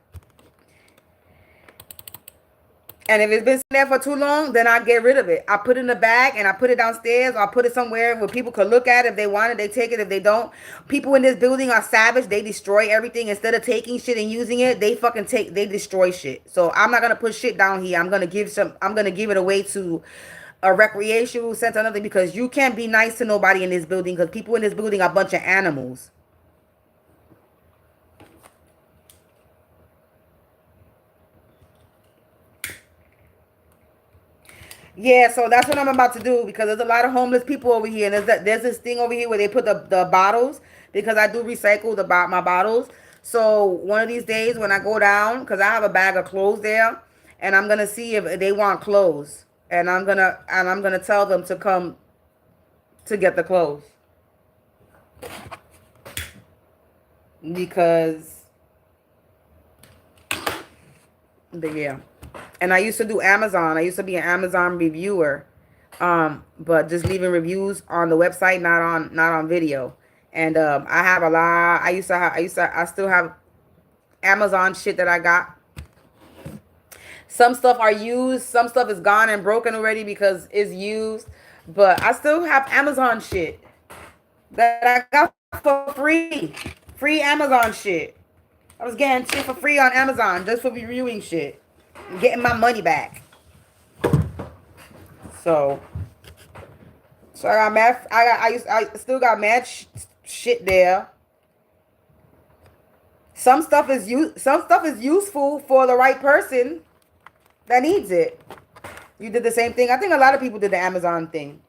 And if it's been sitting there for too long, then I get rid of it. I put it in a bag and I put it downstairs. Or I put it somewhere where people could look at it. If they want it, they take it. If they don't, people in this building are savage. They destroy everything. Instead of taking shit and using it, they destroy shit. So I'm not gonna put shit down here. I'm gonna give it away to a recreational center or nothing, because you can't be nice to nobody in this building, because people in this building are a bunch of animals. Yeah, so that's what I'm about to do, because there's a lot of homeless people over here. And there's this thing over here where they put the bottles, because I do recycle my bottles. So one of these days when I go down, because I have a bag of clothes there, and I'm gonna see if they want clothes, and I'm gonna tell them to come to get the clothes, because yeah. And I used to do Amazon. I used to be an Amazon reviewer. But just leaving reviews on the website, not on video. And I have a lot. I still have Amazon shit that I got. Some stuff are used, some stuff is gone and broken already because it's used. But I still have Amazon shit that I got for free. Free Amazon shit. I was getting shit for free on Amazon just for reviewing shit. I'm getting my money back. So I got mad. I still got mad shit there. Some stuff is useful for the right person that needs it. You did the same thing. I think a lot of people did the Amazon thing.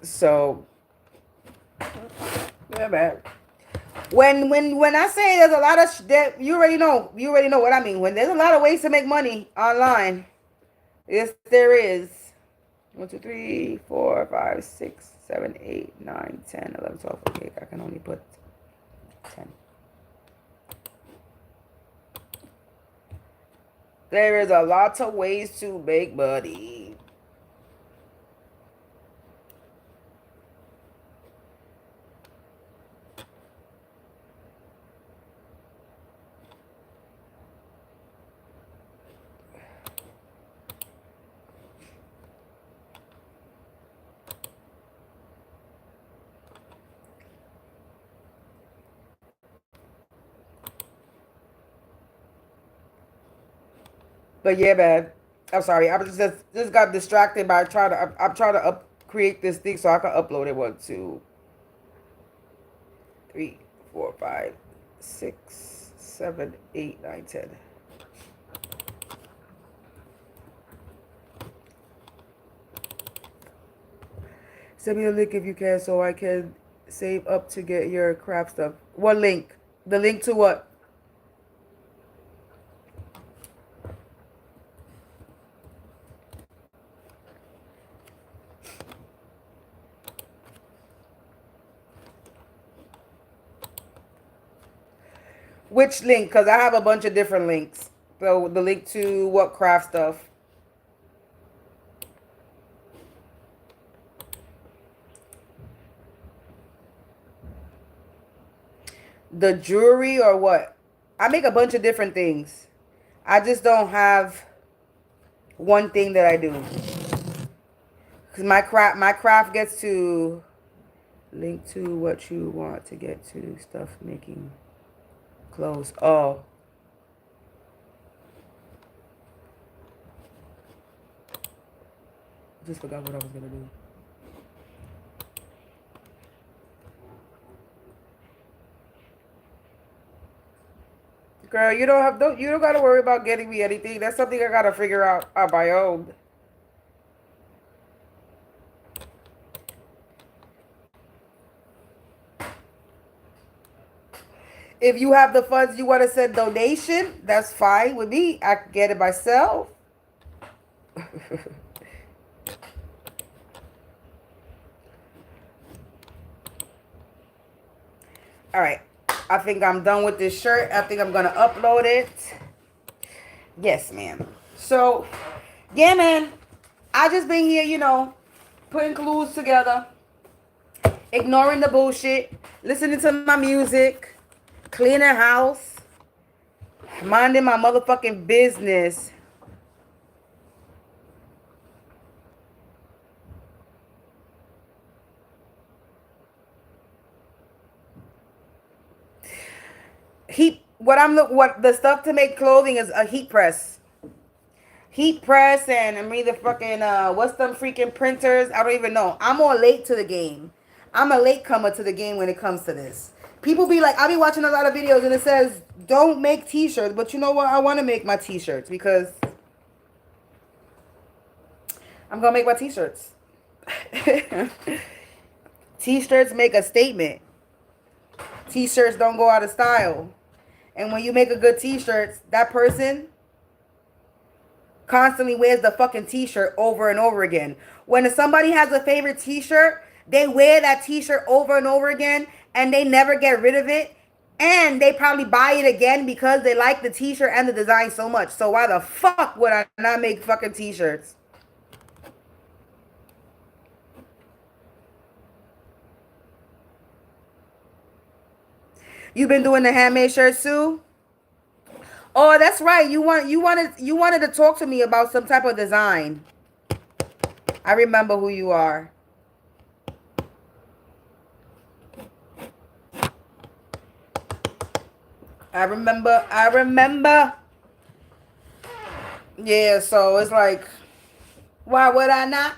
So yeah, man. When I say there's a lot of that, you already know what I mean. When there's a lot of ways to make money online, yes, there is. 1, 2, 3, 4, 5, 6, 7, 8, 9, 10, 11, 12. Okay, I can only put 10. There is a lot of ways to make money. But yeah, man. I'm sorry. I just got distracted by I'm trying to create this thing so I can upload it. 1, 2, 3, 4, 5, 6, 7, 8, 9, 10. Send me a link if you can so I can save up to get your craft stuff. What link? The link to what? Which link? Because I have a bunch of different links. So the link to what craft stuff? The jewelry or what? I make a bunch of different things. I just don't have one thing that I do. Because my craft gets to link to what you want to get to stuff making clothes. Oh. Just forgot what I was gonna do. Girl, you don't gotta worry about getting me anything. That's something I gotta figure out on my own. If you have the funds you want to send donation, that's fine with me. I can get it myself. All right. I think I'm done with this shirt. I think I'm going to upload it. Yes, ma'am. So, yeah, man. I just been here, you know, putting clues together. Ignoring the bullshit. Listening to my music. Cleaning house. Minding my motherfucking business. What the stuff to make clothing is a heat press. Heat press and I'm either fucking what's them freaking printers? I don't even know. I'm all late to the game. I'm a latecomer to the game when it comes to this. People be like, I'll be watching a lot of videos and it says don't make t-shirts, but you know what? I want to make my t-shirts because I'm gonna make my t-shirts. T-shirts make a statement. T-shirts don't go out of style. And when you make a good t-shirt, that person constantly wears the fucking t-shirt over and over again. When somebody has a favorite t-shirt, they wear that t-shirt over and over again and they never get rid of it. And they probably buy it again because they like the t-shirt and the design so much. So why the fuck would I not make fucking t-shirts? You've been doing the handmade shirts too? Oh, that's right. You wanted to talk to me about some type of design. I remember who you are. I remember. Yeah, so it's like, why would I not?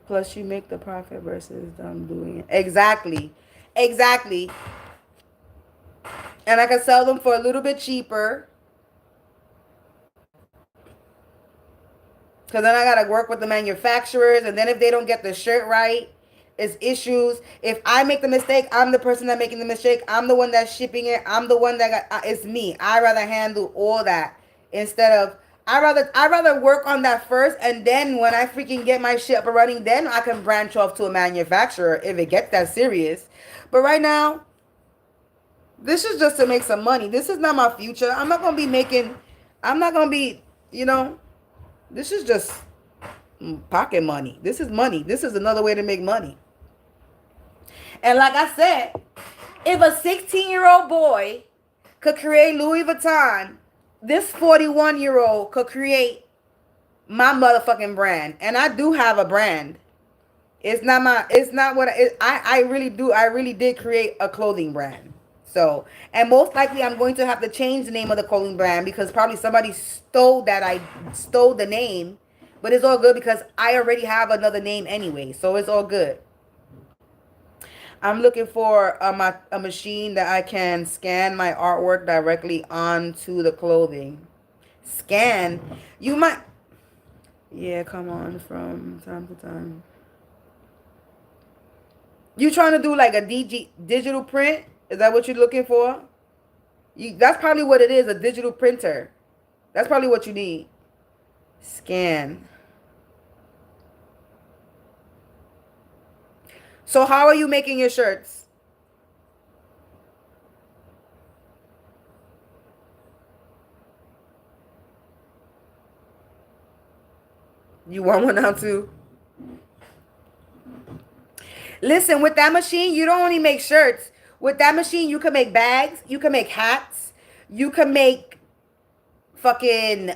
Plus, you make the profit versus them doing it. Exactly. Exactly. And I can sell them for a little bit cheaper. Because then I got to work with the manufacturers. And then if they don't get the shirt right, it's issues. If I make the mistake, I'm the person that's making the mistake. I'm the one that's shipping it. I'm the one that got, it's me. I rather handle all that instead of, I rather work on that first. And then when I freaking get my shit up and running, then I can branch off to a manufacturer if it gets that serious. But right now, this is just to make some money. This is not my future. I'm not going to be making, I'm not going to be, you know, this is just pocket money. This is money. This is another way to make money. And like I said, if a 16-year-old boy could create Louis Vuitton, this 41-year-old could create my motherfucking brand. And I do have a brand. It's not what I really did create a clothing brand. So, and most likely I'm going to have to change the name of the clothing brand because probably somebody stole the name, but it's all good because I already have another name anyway. So it's all good. I'm looking for a machine that I can scan my artwork directly onto the clothing. Scan? You might... Yeah, come on, from time to time. You trying to do like a digital print? Is that what you're looking for? That's probably what it is, a digital printer. That's probably what you need. Scan. So how are you making your shirts? You want one now too? Listen, with that machine, you don't only make shirts. With that machine, you can make bags. You can make hats. You can make fucking...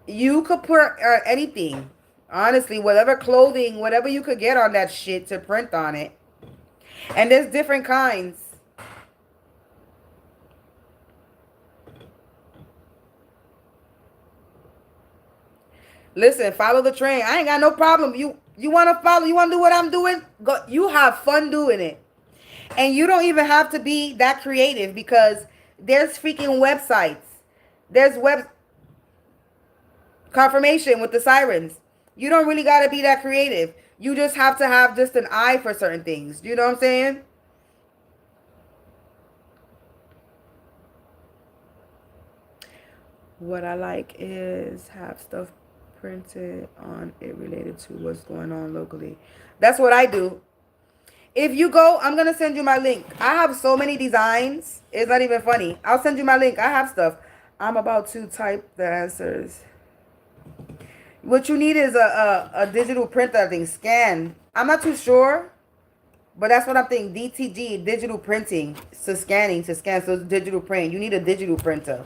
You could put anything. Honestly, whatever clothing, whatever you could get on that shit to print on it. And there's different kinds. Listen, follow the train. I ain't got no problem. You want to follow, you want to do what I'm doing? Go. You have fun doing it. And you don't even have to be that creative because there's freaking websites. There's confirmation with the sirens. You don't really got to be that creative. You just have to have just an eye for certain things. You know what I'm saying? What I like is have stuff printed on it related to what's going on locally. That's what I do. If you go, I'm going to send you my link. I have so many designs. It's not even funny. I'll send you my link. I have stuff. I'm about to type the answers. What you need is a digital printer thing. Scan. I'm not too sure. But that's what I'm thinking. DTG, digital printing. To scanning, to scan. So it's digital print. You need a digital printer.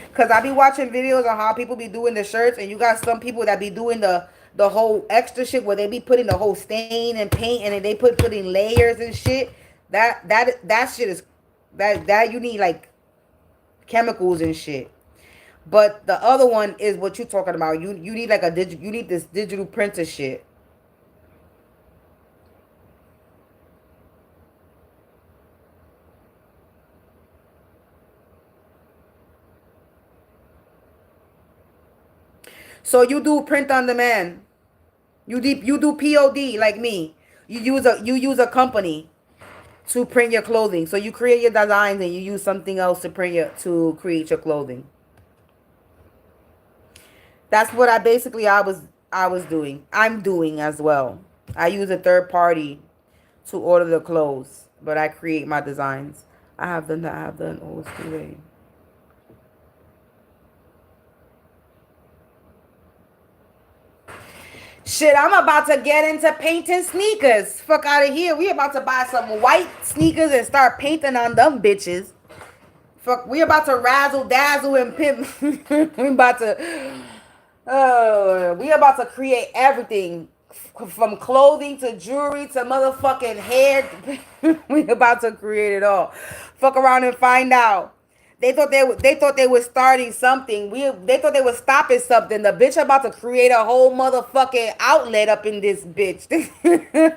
Because I be watching videos on how people be doing the shirts. And you got some people that be doing the whole extra shit where they be putting the whole stain and paint. And then they putting layers and shit. That shit is... That you need like chemicals and shit. But the other one is what you're talking about. You need like you need this digital printer shit. So you do print on demand. You do POD like me. You use a company to print your clothing. So you create your designs and you use something else to create your clothing. That's what I was I'm doing as well. I use a third party to order the clothes, but I create my designs. I have done that. I have done old school. Shit, I'm about to get into painting sneakers. Fuck out of here. We about to buy some white sneakers and start painting on them bitches. Fuck, we about to razzle dazzle and pimp. we about to create everything from clothing to jewelry to motherfucking hair. we about to create it all. Fuck around and find out. They thought they were starting something. They thought they were stopping something. The bitch about to create a whole motherfucking outlet up in this bitch.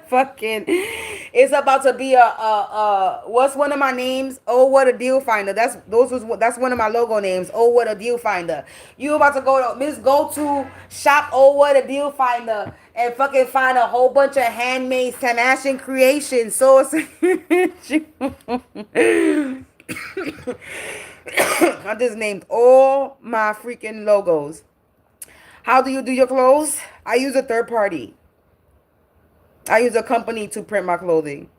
Fucking, it's about to be a what's one of my names? Oh, what a deal finder. That's one of my logo names. Oh, what a deal finder. You about to go to shop. Oh, what a deal finder. And fucking find a whole bunch of handmade Samashion creations. So I just named all my freaking logos. How do you do your clothes? I use a third party. I use a company to print my clothing.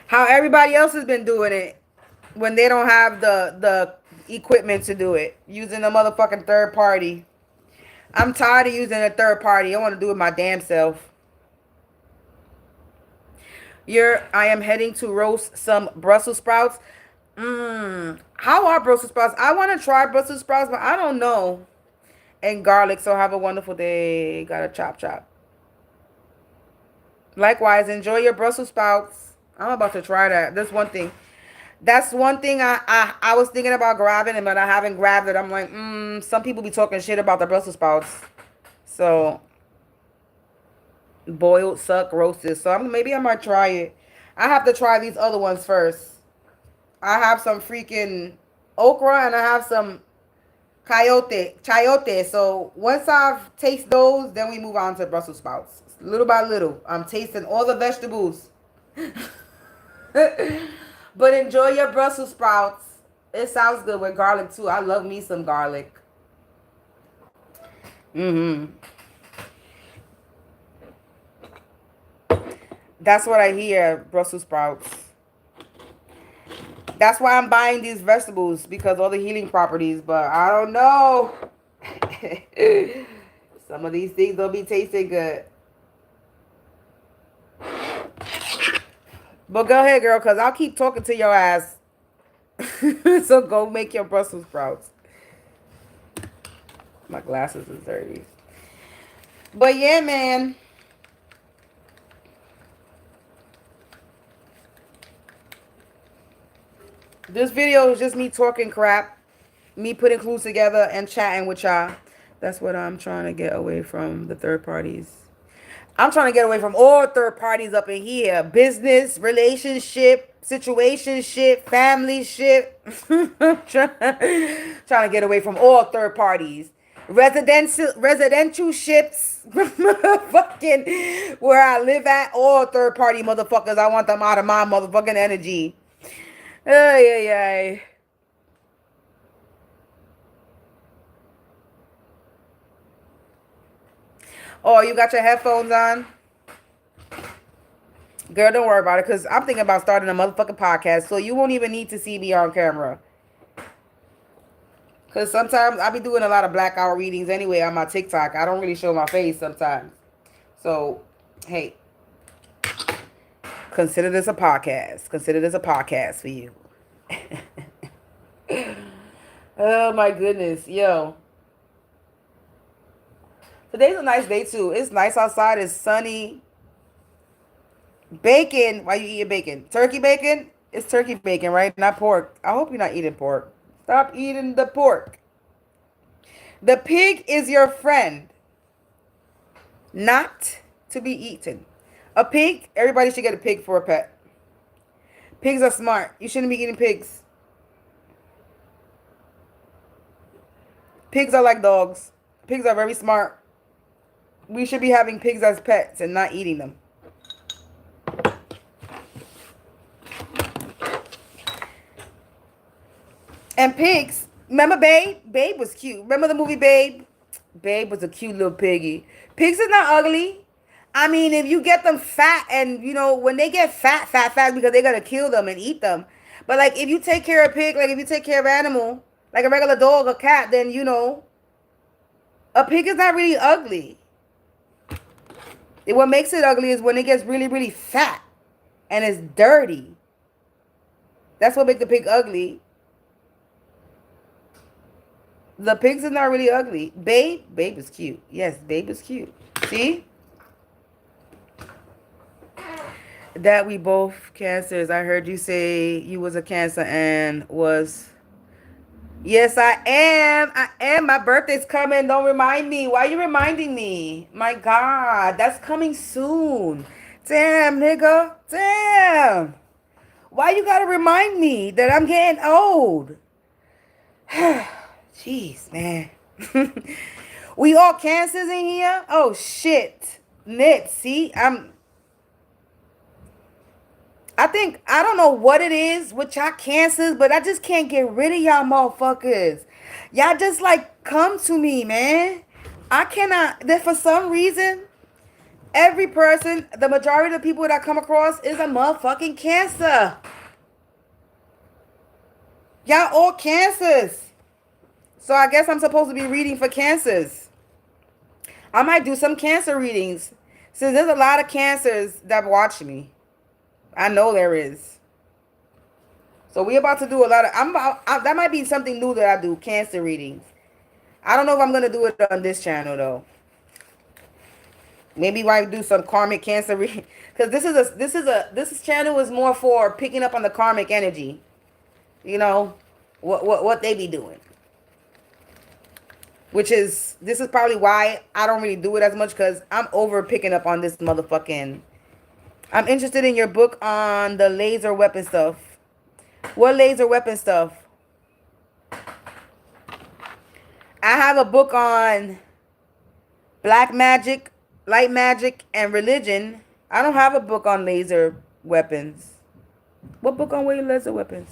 How everybody else has been doing it when they don't have the equipment to do it. Using a motherfucking third party. I'm tired of using a third party. I want to do it my damn self. I am heading to roast some Brussels sprouts. How are Brussels sprouts? I want to try Brussels sprouts, but I don't know. And garlic. So have a wonderful day. Gotta chop. Likewise, enjoy your Brussels sprouts. I'm about to try that. That's one thing. I was thinking about grabbing it, but I haven't grabbed it. I'm like, some people be talking shit about the Brussels sprouts. So, boiled, suck, roasted. So maybe I might try it. I have to try these other ones first. I have some freaking okra and I have some chayote. So once I've tasted those, then we move on to Brussels sprouts. Little by little, I'm tasting all the vegetables. But enjoy your Brussels sprouts. It sounds good with garlic too. I love me some garlic. That's what I hear, Brussels sprouts. That's why I'm buying these vegetables, because all the healing properties. But I don't know. Some of these things don't be tasting good. But go ahead, girl, because I'll keep talking to your ass. So go make your Brussels sprouts. My glasses is dirty. But yeah, man. This video is just me talking crap. Me putting clues together and chatting with y'all. That's what I'm trying to get away from, the third parties. I'm trying to get away from all third parties up in here. Business, relationship, situationship, family ship. trying to get away from all third parties. Residential ships. Fucking where I live at, all third party motherfuckers. I want them out of my motherfucking energy. Ay. Oh, you got your headphones on? Girl, don't worry about it, because I'm thinking about starting a motherfucking podcast, so you won't even need to see me on camera. Because sometimes I be doing a lot of blackout readings anyway on my TikTok. I don't really show my face sometimes. So, hey. Consider this a podcast. Consider this a podcast for you. Oh, my goodness. Yo. Today's a nice day, too. It's nice outside. It's sunny. Bacon. Why you eating bacon? Turkey bacon? It's turkey bacon, right? Not pork. I hope you're not eating pork. Stop eating the pork. The pig is your friend. Not to be eaten. A pig, everybody should get a pig for a pet. Pigs are smart. You shouldn't be eating pigs. Pigs are like dogs. Pigs are very smart. We should be having pigs as pets and not eating them. And pigs. Remember Babe? Babe was cute. Remember the movie Babe? Babe was a cute little piggy. Pigs are not ugly. I mean, if you get them fat and, you know, when they get fat, because they got to kill them and eat them. But, like, if you take care of a pig, like, if you take care of an animal, like a regular dog or cat, then, you know, a pig is not really ugly. What makes it ugly is when it gets really, really fat and it's dirty. That's what makes the pig ugly. The pigs are not really ugly. Babe is cute. Yes, Babe is cute. See? That we both Cancers. I heard you say you was a Cancer and was... Yes, I am. I am. My birthday's coming. Don't remind me. Why are you reminding me? My God, that's coming soon. Damn, nigga. Damn. Why you gotta remind me that I'm getting old? Jeez, man. We all Cancers in here? Oh, shit. Knit, see? I don't know what it is with y'all Cancers, but I just can't get rid of y'all motherfuckers. Y'all just, like, come to me, man. I cannot, that for some reason, every person, the majority of the people that I come across is a motherfucking Cancer. Y'all all Cancers. So I guess I'm supposed to be reading for Cancers. I might do some Cancer readings, since there's a lot of Cancers that watch me. I know there is. So we about to do a lot of... that might be something new that I do, Cancer readings. I don't know if I'm going to do it on this channel, though. Maybe I do some karmic Cancer reading. Because this channel is more for picking up on the karmic energy. You know, what they be doing. This is probably why I don't really do it as much, because I'm over picking up on this motherfucking... I'm interested in your book on the laser weapon stuff. What laser weapon stuff? I have a book on black magic, light magic, and religion. I don't have a book on laser weapons. What book on laser weapons?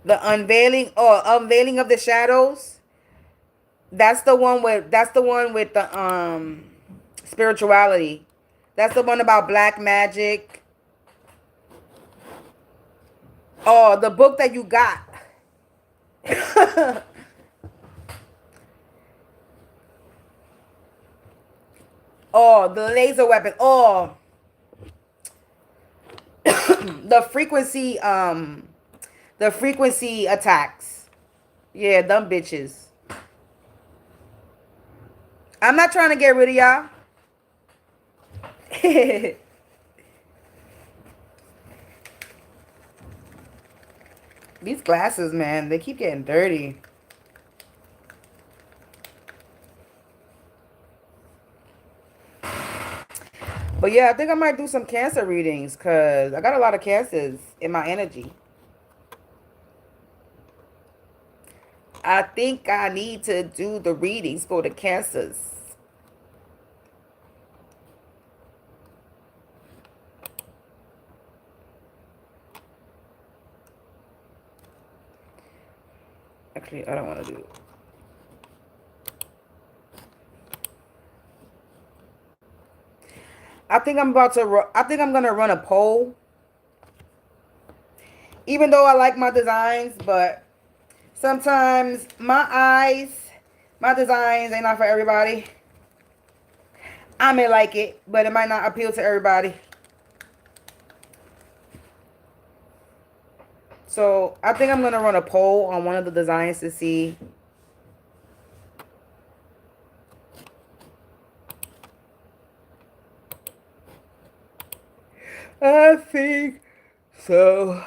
The unveiling of the shadows. That's the one with the spirituality. That's the one about black magic. Oh, the book that you got. Oh, the laser weapon. Oh. The frequency attacks. Yeah, dumb bitches. I'm not trying to get rid of y'all. These glasses, man, they keep getting dirty. But yeah, I think I might do some Cancer readings, because I got a lot of Cancers in my energy. I think I need to do the readings for the Cancers. Actually, I don't want to do it. I think I'm going to run a poll. Even though I like my designs, but sometimes my designs ain't not for everybody. I may like it, but it might not appeal to everybody. So I think I'm going to run a poll on one of the designs to see. I think so.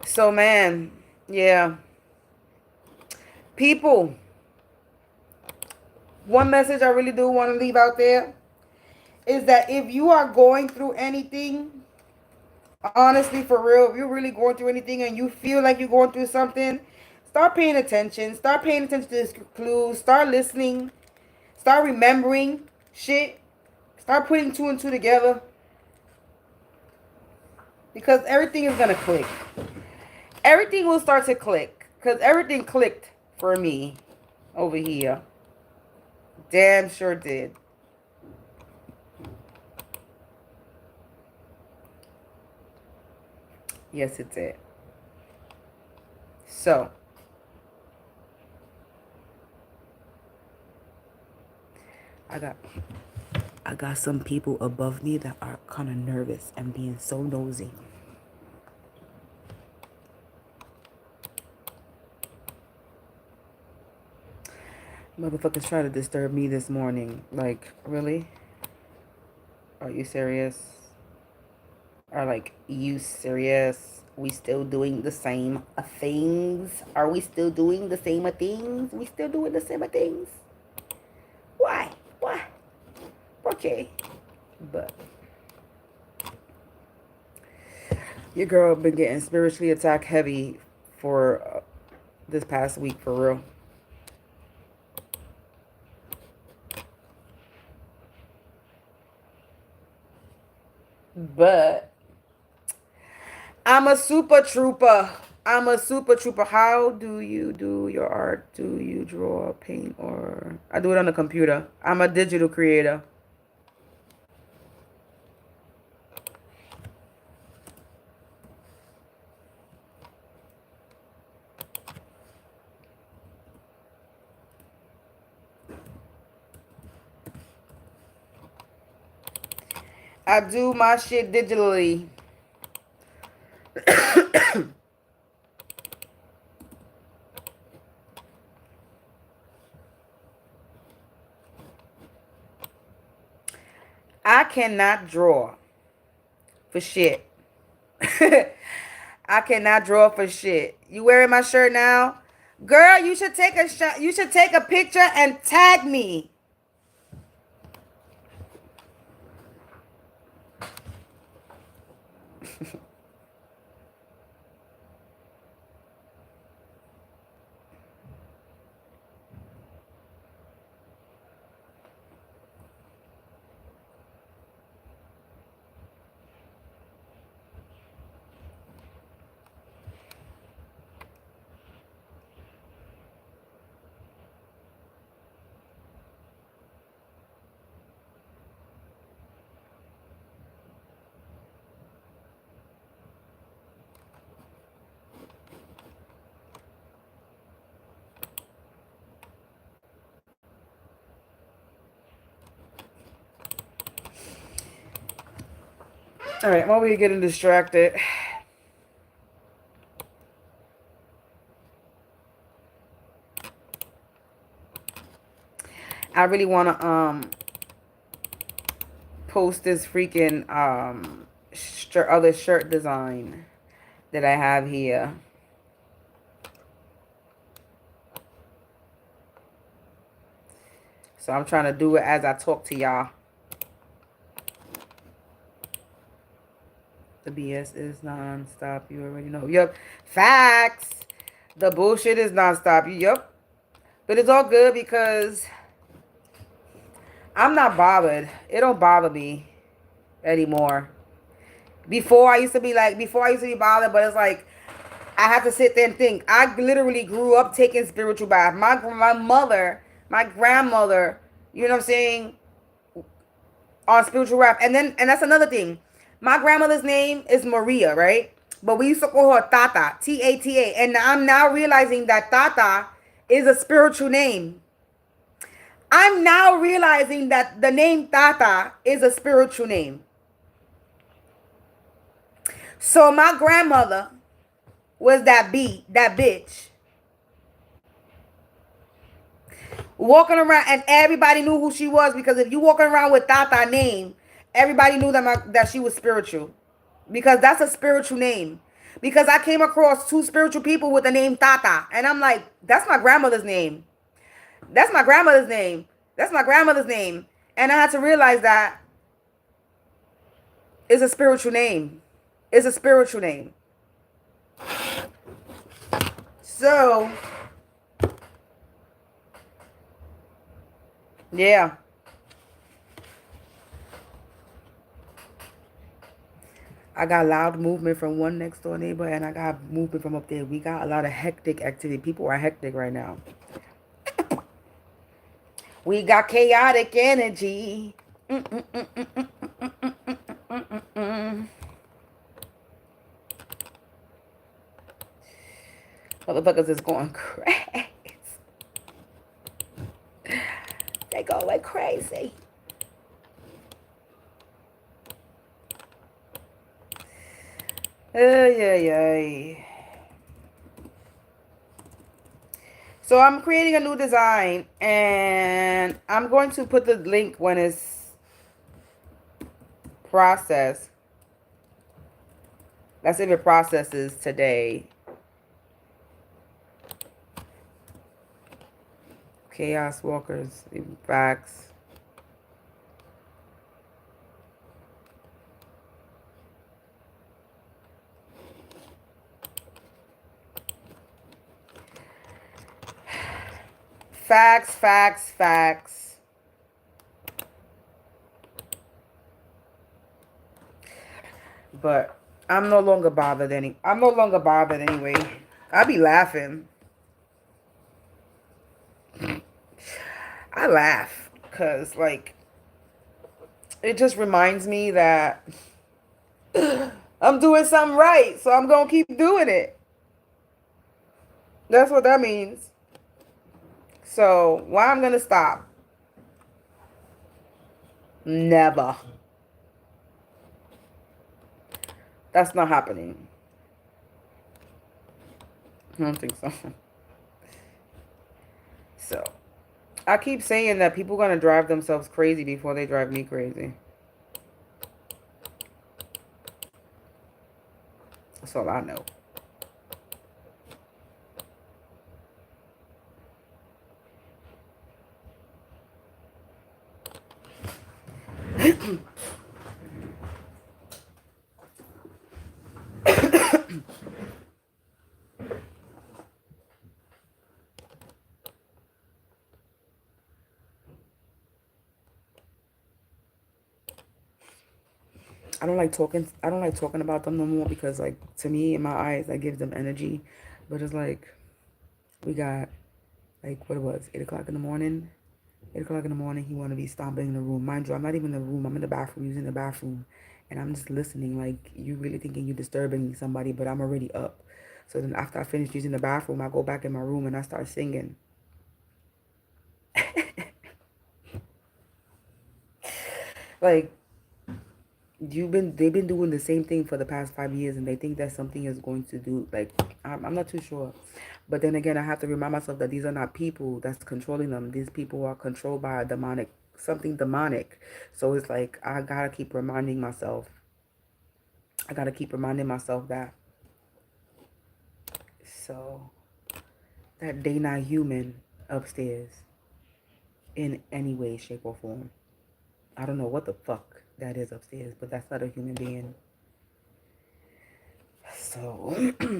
So, man, yeah. People, one message I really do want to leave out there is that if you are going through anything, Honestly, for real, if you're really going through anything and you feel like you're going through something, start paying attention. Start paying attention to the clues. Start listening. Start remembering shit. Start putting two and two together. Because everything is going to click. Everything will start to click. Because everything clicked for me over here. Damn sure did. Yes, it did. So, I got some people above me that are kind of nervous and being so nosy. Motherfuckers try to disturb me this morning. Like, really? Are you serious? Are like, you serious? We still doing the same things? Are we still doing the same things? We still doing the same things? Why? Why? Okay. But your girl been getting spiritually attacked heavy for this past week, for real. But I'm a super trooper. I'm a super trooper. How do you do your art? Do you draw, paint, or... I do it on the computer. I'm a digital creator. I do my shit digitally. I cannot draw for shit. I cannot draw for shit. You wearing my shirt now? Girl, you should take a shot. You should take a picture and tag me. All right, while we're getting distracted, I really want to post this freaking other shirt design that I have here. So I'm trying to do it as I talk to y'all. The BS is non-stop. You already know. Yep. Facts. The bullshit is non-stop. Yep. But it's all good because I'm not bothered. It don't bother me anymore. Before I used to be bothered, but it's like I have to sit there and think. I literally grew up taking spiritual baths. My mother, my grandmother, you know what I'm saying, on spiritual rap. And that's another thing. My grandmother's name is Maria, right? But we used to call her Tata, Tata. And I'm now realizing that Tata is a spiritual name. I'm now realizing that the name Tata is a spiritual name. So my grandmother was that bitch. Walking around, and everybody knew who she was, because if you walking around with Tata name, everybody knew that she was spiritual. Because that's a spiritual name. Because I came across two spiritual people with the name Tata. And I'm like, that's my grandmother's name. That's my grandmother's name. That's my grandmother's name. And I had to realize that it's a spiritual name. It's a spiritual name. So, yeah. I got loud movement from one next door neighbor, and I got movement from up there. We got a lot of hectic activity. People are hectic right now. We got chaotic energy. Motherfuckers is going crazy. They going crazy. Yeah. So I'm creating a new design, and I'm going to put the link when it's processed. That's if it processes today. Chaos walkers, facts. Facts. But I'm no longer bothered anyway. I be laughing. I laugh because, like, it just reminds me that I'm doing something right, so I'm going to keep doing it. That's what that means. So, why I'm going to stop? Never. That's not happening. I don't think so. So, I keep saying that people are going to drive themselves crazy before they drive me crazy. That's all I know. I don't like talking about them no more because, like, to me, in my eyes, that gives them energy. But it's like, we got, like, what it was, 8 o'clock in the morning. 8 o'clock in the morning, he want to be stomping in the room. Mind you, I'm not even in the room. I'm in the bathroom, using the bathroom. And I'm just listening, like, you really thinking you're disturbing somebody, but I'm already up. So then after I finish using the bathroom, I go back in my room and I start singing. Like, they've been doing the same thing for the past 5 years, and they think that something is going to do, like, I'm not too sure. But then again, I have to remind myself that these are not people that's controlling them. These people are controlled by a demonic, something demonic. So it's like, I gotta keep reminding myself that. So that they not human upstairs in any way, shape, or form. I don't know what the fuck that is upstairs, but that's not a human being. So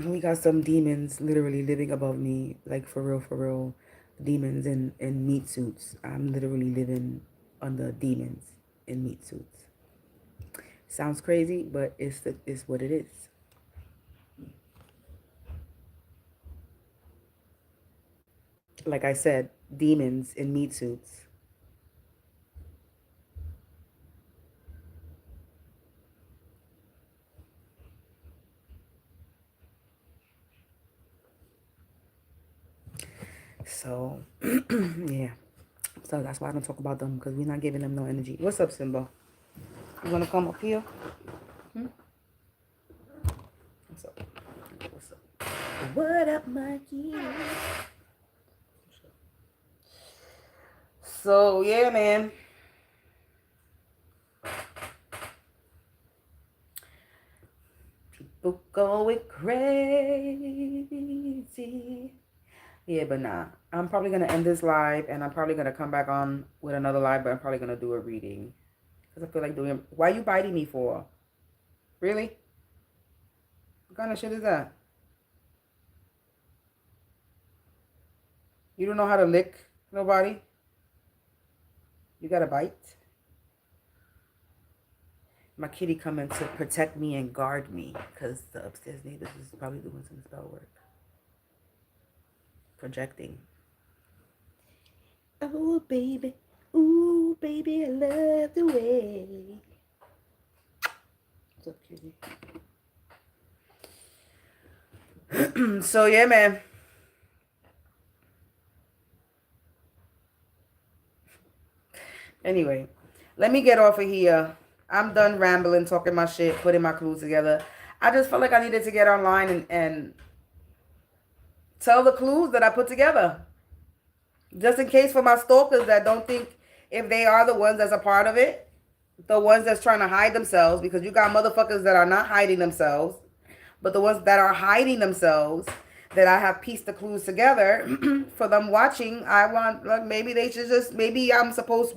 we got some demons literally living above me, like, for real. Demons in meat suits. I'm literally living under demons in meat suits. Sounds crazy, but it's what it is. Like I said, demons in meat suits. So, yeah. So that's why I don't talk about them, because we're not giving them no energy. What's up, Simba? You want to come up here? What's up? What up, Mikey? So, yeah, man. People going crazy. Yeah, but nah. I'm probably going to end this live, and I'm probably going to come back on with another live, but I'm probably going to do a reading. Because I feel like doing... Why are you biting me for? Really? What kind of shit is that? You don't know how to lick nobody? You got a bite? My kitty coming to protect me and guard me because the upstairs neighbors is probably doing some spell work. Projecting. Oh, baby. Ooh, baby, I love the way. What's up, kitty? So, yeah, man. Anyway, let me get off of here. I'm done rambling, talking my shit, putting my clues together. I just felt like I needed to get online and tell the clues that I put together. Just in case for my stalkers that don't think if they are the ones that's a part of it, the ones that's trying to hide themselves, because you got motherfuckers that are not hiding themselves, but the ones that are hiding themselves, that I have pieced the clues together for them watching. I want, like, maybe they should just, maybe I was supposed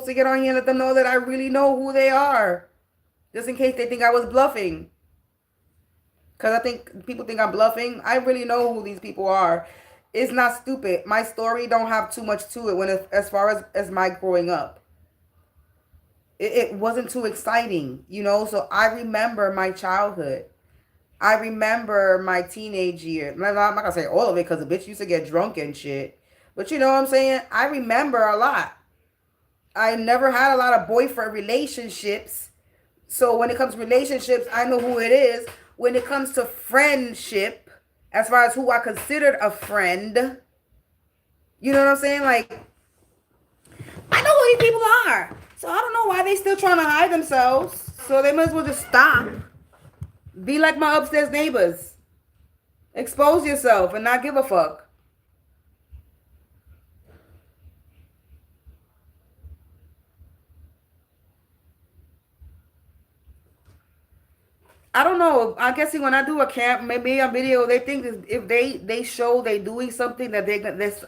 to get on here and let them know that I really know who they are, just in case they think I was bluffing. Because I think people think I'm bluffing. I really know who these people are. It's not stupid. My story don't have too much to it as far as my growing up. It wasn't too exciting, you know. So I remember my childhood. I remember my teenage years. I'm not gonna say all of it because the bitch used to get drunk and shit. But you know what I'm saying? I remember a lot. I never had a lot of boyfriend relationships. So when it comes to relationships, I know who it is. When it comes to friendship, as far as who I considered a friend, you know what I'm saying? Like, I know who these people are. So I don't know why they still trying to hide themselves. So they might as well just stop. Be like my upstairs neighbors. Expose yourself and not give a fuck. I don't know. I guess when I do a camp, maybe a video, they think if they show they doing something that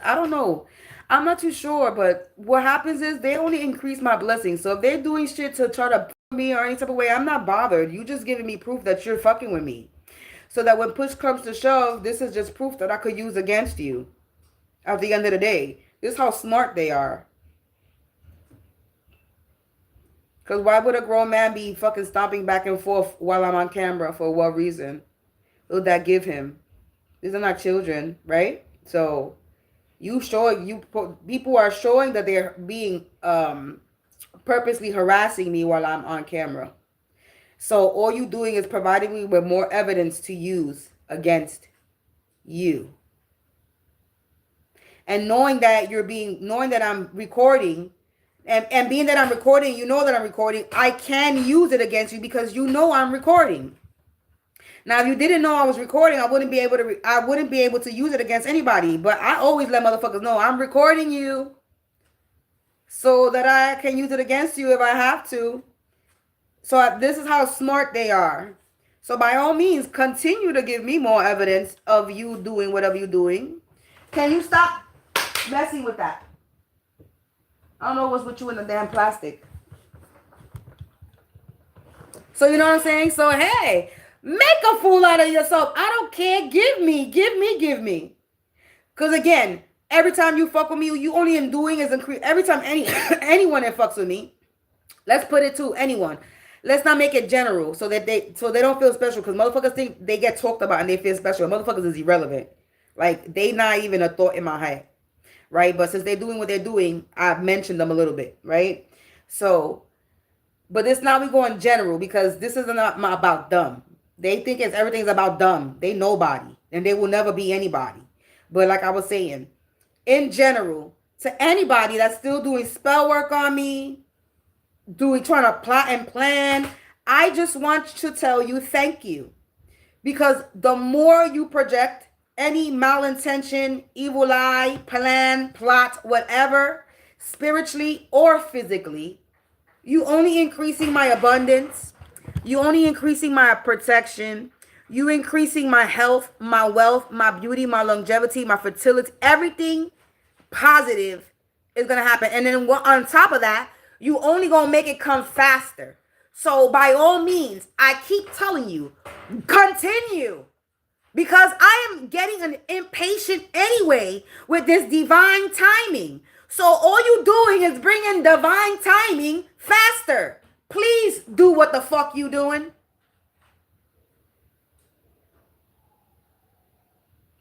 I don't know. I'm not too sure, but what happens is they only increase my blessings. So if they're doing shit to try to put me or any type of way, I'm not bothered. You just giving me proof that you're fucking with me. So that when push comes to shove, this is just proof that I could use against you at the end of the day. This is how smart they are. Because why would a grown man be fucking stomping back and forth while I'm on camera? For what reason would that give him? These are not children, right? So people are showing that they're being purposely harassing me while I'm on camera. So all you doing is providing me with more evidence to use against you. And knowing that I'm recording, and being that I'm recording, you know that I'm recording, I can use it against you because you know I'm recording. Now, if you didn't know I was recording, I wouldn't be able to use it against anybody. But I always let motherfuckers know I'm recording you so that I can use it against you if I have to. So this is how smart they are. So by all means, continue to give me more evidence of you doing whatever you're doing. Can you stop messing with that? I don't know what's with you in the damn plastic. So you know what I'm saying? So hey, make a fool out of yourself. I don't care. Give me. Because again, every time you fuck with me, you only am doing is increase. Every time anyone that fucks with me, let's put it to anyone. Let's not make it general so they don't feel special, because motherfuckers think they get talked about and they feel special. Motherfuckers is irrelevant. Like, they not even a thought in my head. Right? But since they're doing what they're doing, I've mentioned them a little bit, right? So, but this now we go in general, because this isn't about them. They think everything's about them. They nobody, and they will never be anybody. But like I was saying, in general, to anybody that's still doing spell work on me, trying to plot and plan, I just want to tell you thank you. Because the more you project any malintention, evil eye, plan, plot, whatever, spiritually or physically, you only increasing my abundance, you only increasing my protection, you increasing my health, my wealth, my beauty, my longevity, my fertility, everything positive is going to happen. And then on top of that, you only going to make it come faster. So by all means, I keep telling you, continue. Because I am getting an impatient anyway with this divine timing. So all you doing is bringing divine timing faster. Please do what the fuck you doing.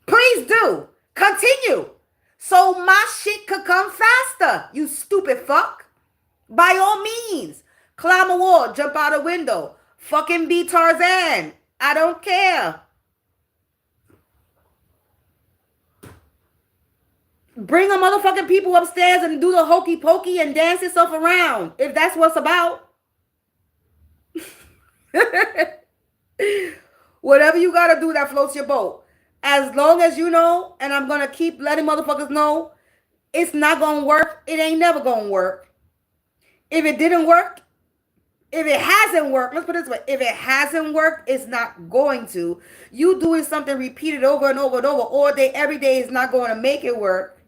Please do. Continue. So my shit could come faster, you stupid fuck. By all means, climb a wall, jump out a window, fucking be Tarzan. I don't care. Bring a motherfucking people upstairs and do the hokey pokey and dance yourself around, if that's what's about. Whatever you gotta do that floats your boat. As long as you know, and I'm gonna keep letting motherfuckers know, it's not gonna work. It ain't never gonna work. If it didn't work, if it hasn't worked, let's put it this way. If it hasn't worked, it's not going to. You doing something repeated over and over and over all day, every day is not going to make it work.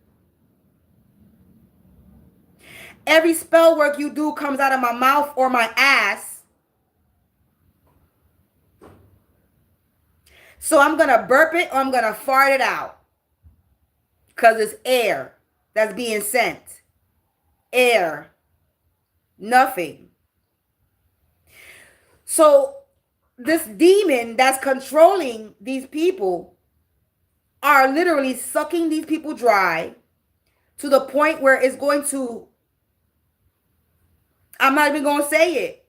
Every spell work you do comes out of my mouth or my ass. So I'm going to burp it or I'm going to fart it out. Because it's air that's being sent. Air. Nothing. So this demon that's controlling these people are literally sucking these people dry to the point where it's going to, I'm not even going to say it,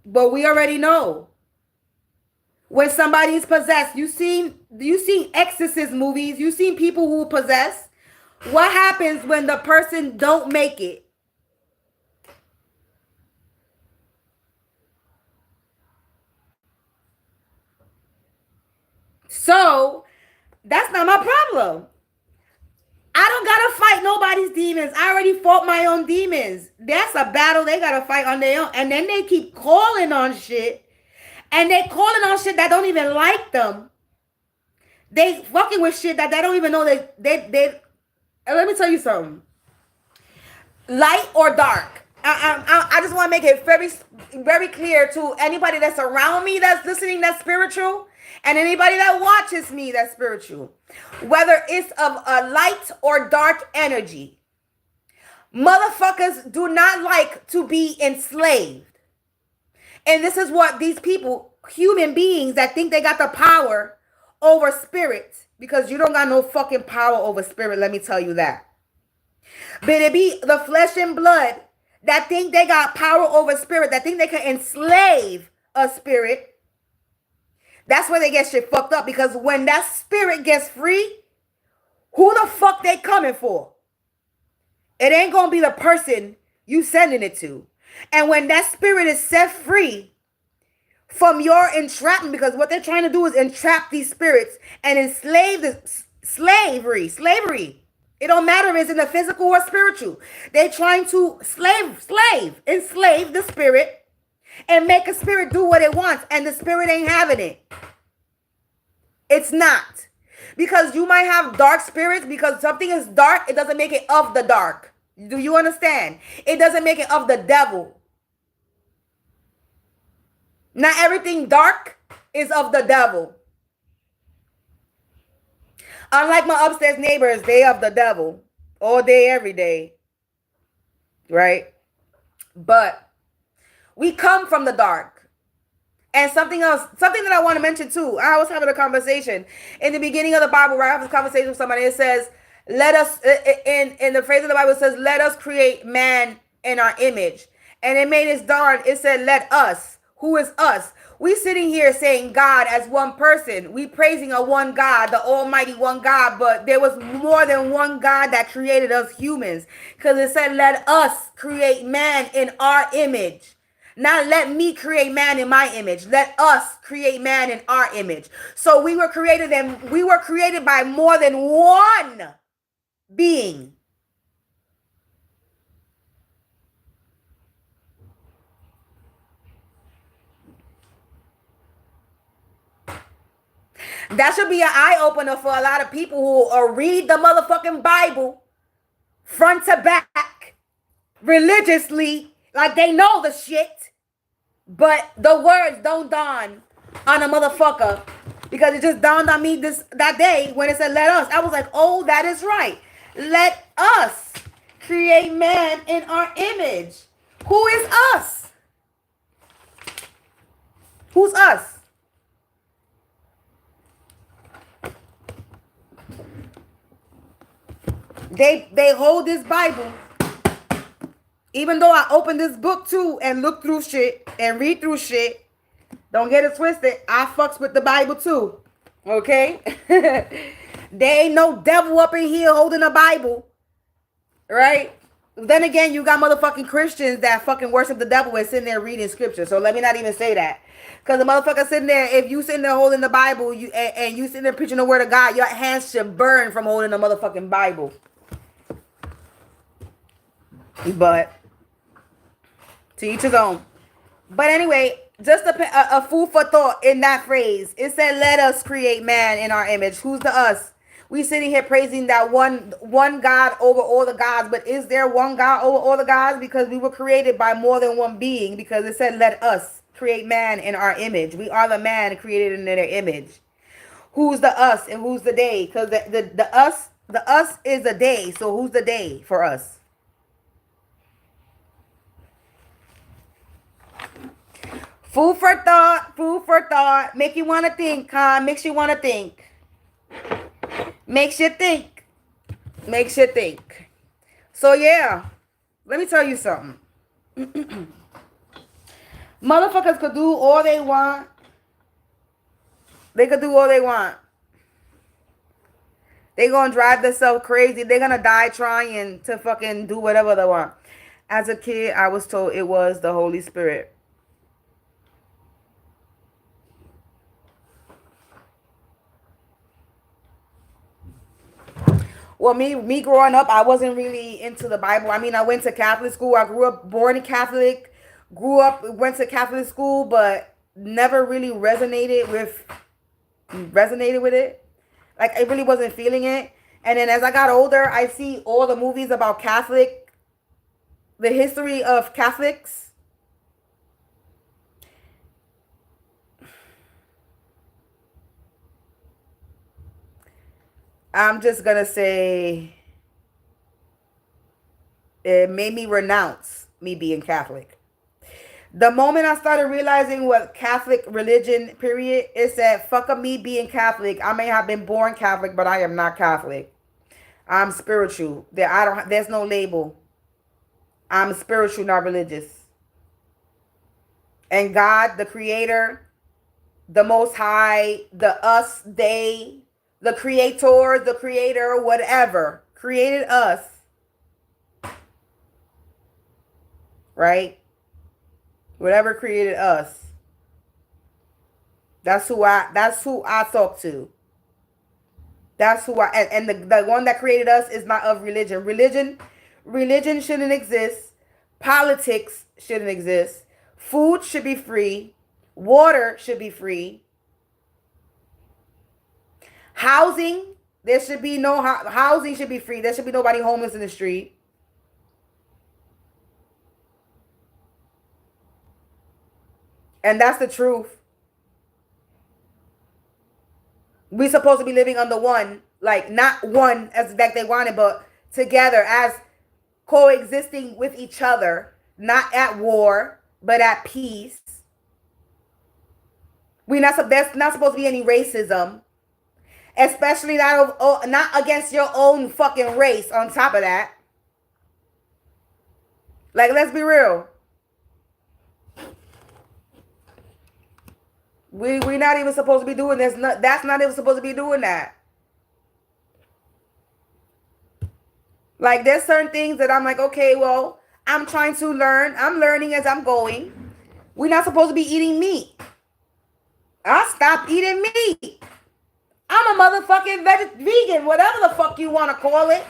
but we already know. When somebody's possessed, you seen exorcist movies, you seen people who possess. What happens when the person don't make it? So that's not my problem. I don't gotta fight nobody's demons. I already fought my own demons. That's a battle they gotta fight on their own. And then they keep calling on shit. And they calling on shit that don't even like them. They fucking with shit that they don't even know they let me tell you something. Light or dark. I just want to make it very, very clear to anybody that's around me that's listening that's spiritual. And anybody that watches me that's spiritual, whether it's of a light or dark energy, motherfuckers do not like to be enslaved. And this is what these people, human beings that think they got the power over spirit, because you don't got no fucking power over spirit, let me tell you that. But it be the flesh and blood that think they got power over spirit, that think they can enslave a spirit. That's where they get shit fucked up, because when that spirit gets free, who the fuck they coming for? It ain't gonna be the person you sending it to. And when that spirit is set free from your entrapment, because what they're trying to do is entrap these spirits and enslave the slavery. It don't matter if it's in the physical or spiritual. They're trying to enslave the spirit and make a spirit do what it wants, and the spirit ain't having it. It's not. Because you might have dark spirits, because something is dark, it doesn't make it of the dark. Do you understand? It doesn't make it of the devil. Not everything dark is of the devil. Unlike my upstairs neighbors, they of the devil all day, every day. Right? But we come from the dark. And something else, something that I want to mention too. I was having a conversation in the beginning of the Bible where I have this conversation with somebody. It says, let us, in the phrase of the Bible, it says, let us create man in our image. And it made it darn, it said, let us. Who is us? We sitting here saying God as one person. We praising a one God, the almighty one God. But there was more than one God that created us humans. Because it said, let us create man in our image. Not let me create man in my image. Let us create man in our image. So we were created, and we were created by more than one being. That should be an eye-opener for a lot of people who read the motherfucking Bible front to back religiously, like they know the shit. But the words don't dawn on a motherfucker, because it just dawned on me that day when it said let us. I was like, oh, that is right. Let us create man in our image. Who is us? Who's us? They hold this Bible. Even though I opened this book too and look through shit and read through shit, don't get it twisted, I fucks with the Bible too. Okay? There ain't no devil up in here holding a Bible. Right? Then again, you got motherfucking Christians that fucking worship the devil and sitting there reading scripture. So let me not even say that. Because the motherfucker sitting there, if you sitting there holding the Bible and you sitting there preaching the word of God, your hands should burn from holding the motherfucking Bible. But to each his own. But anyway, just a food for thought in that phrase. It said, let us create man in our image. Who's the us? We sitting here praising that one God over all the gods. But is there one God over all the gods? Because we were created by more than one being. Because it said, let us create man in our image. We are the man created in their image. Who's the us and who's the they? Because the us is the they. So who's the they for us? Food for thought, food for thought. Make you want to think, huh? Makes you want to think. Makes you think. Makes you think. So, yeah. Let me tell you something. Motherfuckers could do all they want. They could do all they want. They gonna drive themselves crazy. They're gonna die trying to fucking do whatever they want. As a kid, I was told it was the Holy Spirit. Well, me growing up, I wasn't really into the Bible. I mean, I went to Catholic school. I grew up born Catholic, went to Catholic school, but never really resonated with it. Like, I really wasn't feeling it. And then as I got older, I see all the movies about the history of Catholics. I'm just going to say it made me renounce me being Catholic. The moment I started realizing what Catholic religion, period, it said, fuck up me being Catholic. I may have been born Catholic, but I am not Catholic. I'm spiritual. There's no label. I'm spiritual, not religious. And God, the creator, the most high, the us, they, the creator, the creator, whatever, created us. Right? Whatever created us. That's who I talk to. That's who and the one that created us is not of religion. Religion shouldn't exist. Politics shouldn't exist. Food should be free. Water should be free. Housing, there should be no housing should be free. There should be nobody homeless in the street. And that's the truth. We're supposed to be living under one, like not one as like they wanted, but together as coexisting with each other, not at war, but at peace. There's not supposed to be any racism. Especially not against your own fucking race on top of that. Like, let's be real. We're not even supposed to be doing this. That's not even supposed to be doing that. Like, there's certain things that I'm like, okay, well, I'm trying to learn. I'm learning as I'm going. We're not supposed to be eating meat. I stopped eating meat. I'm a motherfucking vegan, whatever the fuck you want to call it.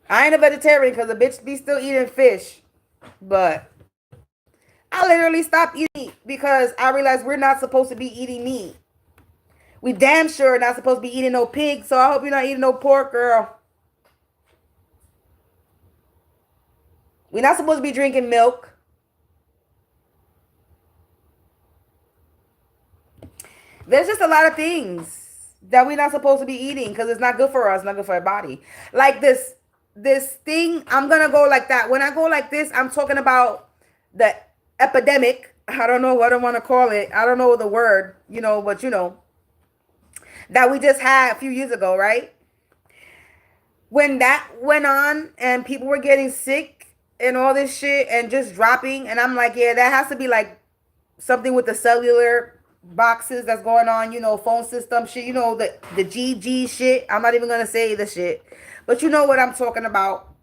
I ain't a vegetarian because a bitch be still eating fish. But I literally stopped eating meat because I realized we're not supposed to be eating meat. We damn sure not supposed to be eating no pig, so I hope you're not eating no pork, girl. We're not supposed to be drinking milk. There's just a lot of things that we're not supposed to be eating because it's not good for us, not good for our body. Like this thing, I'm gonna go like that. When I go like this, I'm talking about the epidemic. I don't know what I want to call it. I don't know the word, but that we just had a few years ago, right? When that went on and people were getting sick and all this shit and just dropping, and I'm like, yeah, that has to be like something with the cellular boxes that's going on, phone system shit, the GG shit. I'm not even gonna say the shit, but you know what I'm talking about,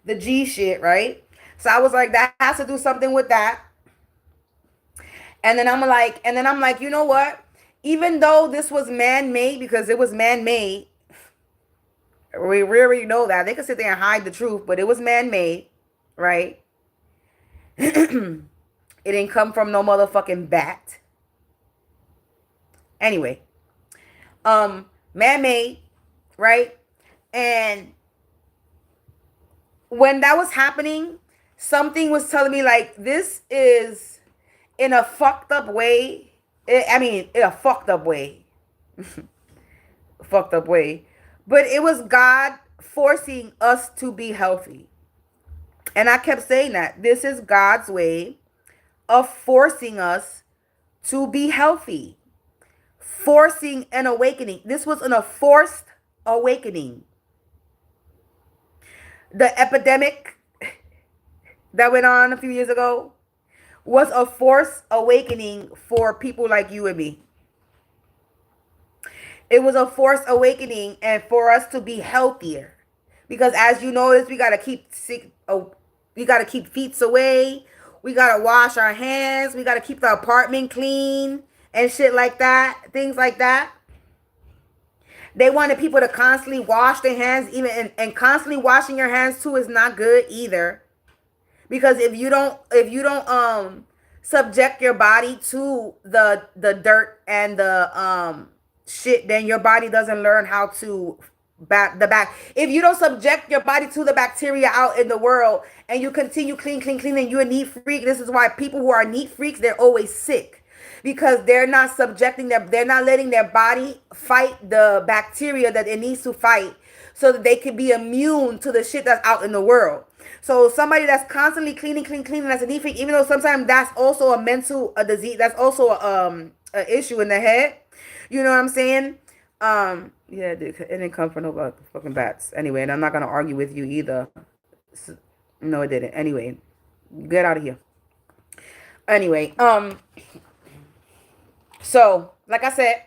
the G shit, right? So I was like, that has to do something with that. And then I'm like, you know what? Even though this was man-made, because it was man-made, we already know that. They could sit there and hide the truth, but it was man-made, right? It didn't come from no motherfucking bat. Anyway, man-made, right? And when that was happening, something was telling me like, this is in a fucked up way. In a fucked up way. Fucked up way. But it was God forcing us to be healthy. And I kept saying that. This is God's way of forcing us to be healthy. Forcing an awakening. This was a forced awakening. The epidemic that went on a few years ago was a forced awakening for people like you and me. It was a forced awakening and for us to be healthier. Because as you notice, we gotta keep feet away. We gotta wash our hands. We gotta keep the apartment clean and shit like that. Things like that. They wanted people to constantly wash their hands, even and constantly washing your hands too is not good either. Because if you don't subject your body to the dirt and the shit, then your body doesn't learn how to if you don't subject your body to the bacteria out in the world and you continue clean and you're a neat freak. This is why people who are neat freaks, they're always sick. Because they're not they're not letting their body fight the bacteria that it needs to fight so that they can be immune to the shit that's out in the world. So somebody that's constantly cleaning, that's a neat freak, even though sometimes that's also a disease, that's also a issue in the head. You know what I'm saying? Yeah, it didn't come from no fucking bats. Anyway, and I'm not gonna argue with you either. No, it didn't. Anyway, get out of here. Anyway, so like I said,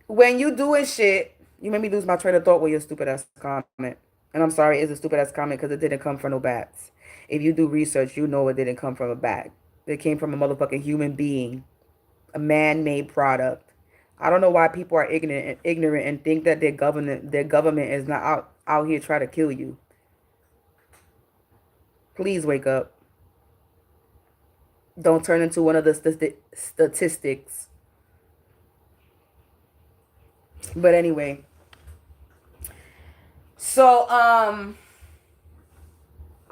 when you doing shit, you made me lose my train of thought with your stupid ass comment. And I'm sorry, it's a stupid ass comment because it didn't come from no bats. If you do research, you know it didn't come from a bat. It came from a motherfucking human being, a man-made product. I don't know why people are ignorant and think that their government is not out here trying to kill you. Please wake up. Don't turn into one of the statistics. But anyway. So,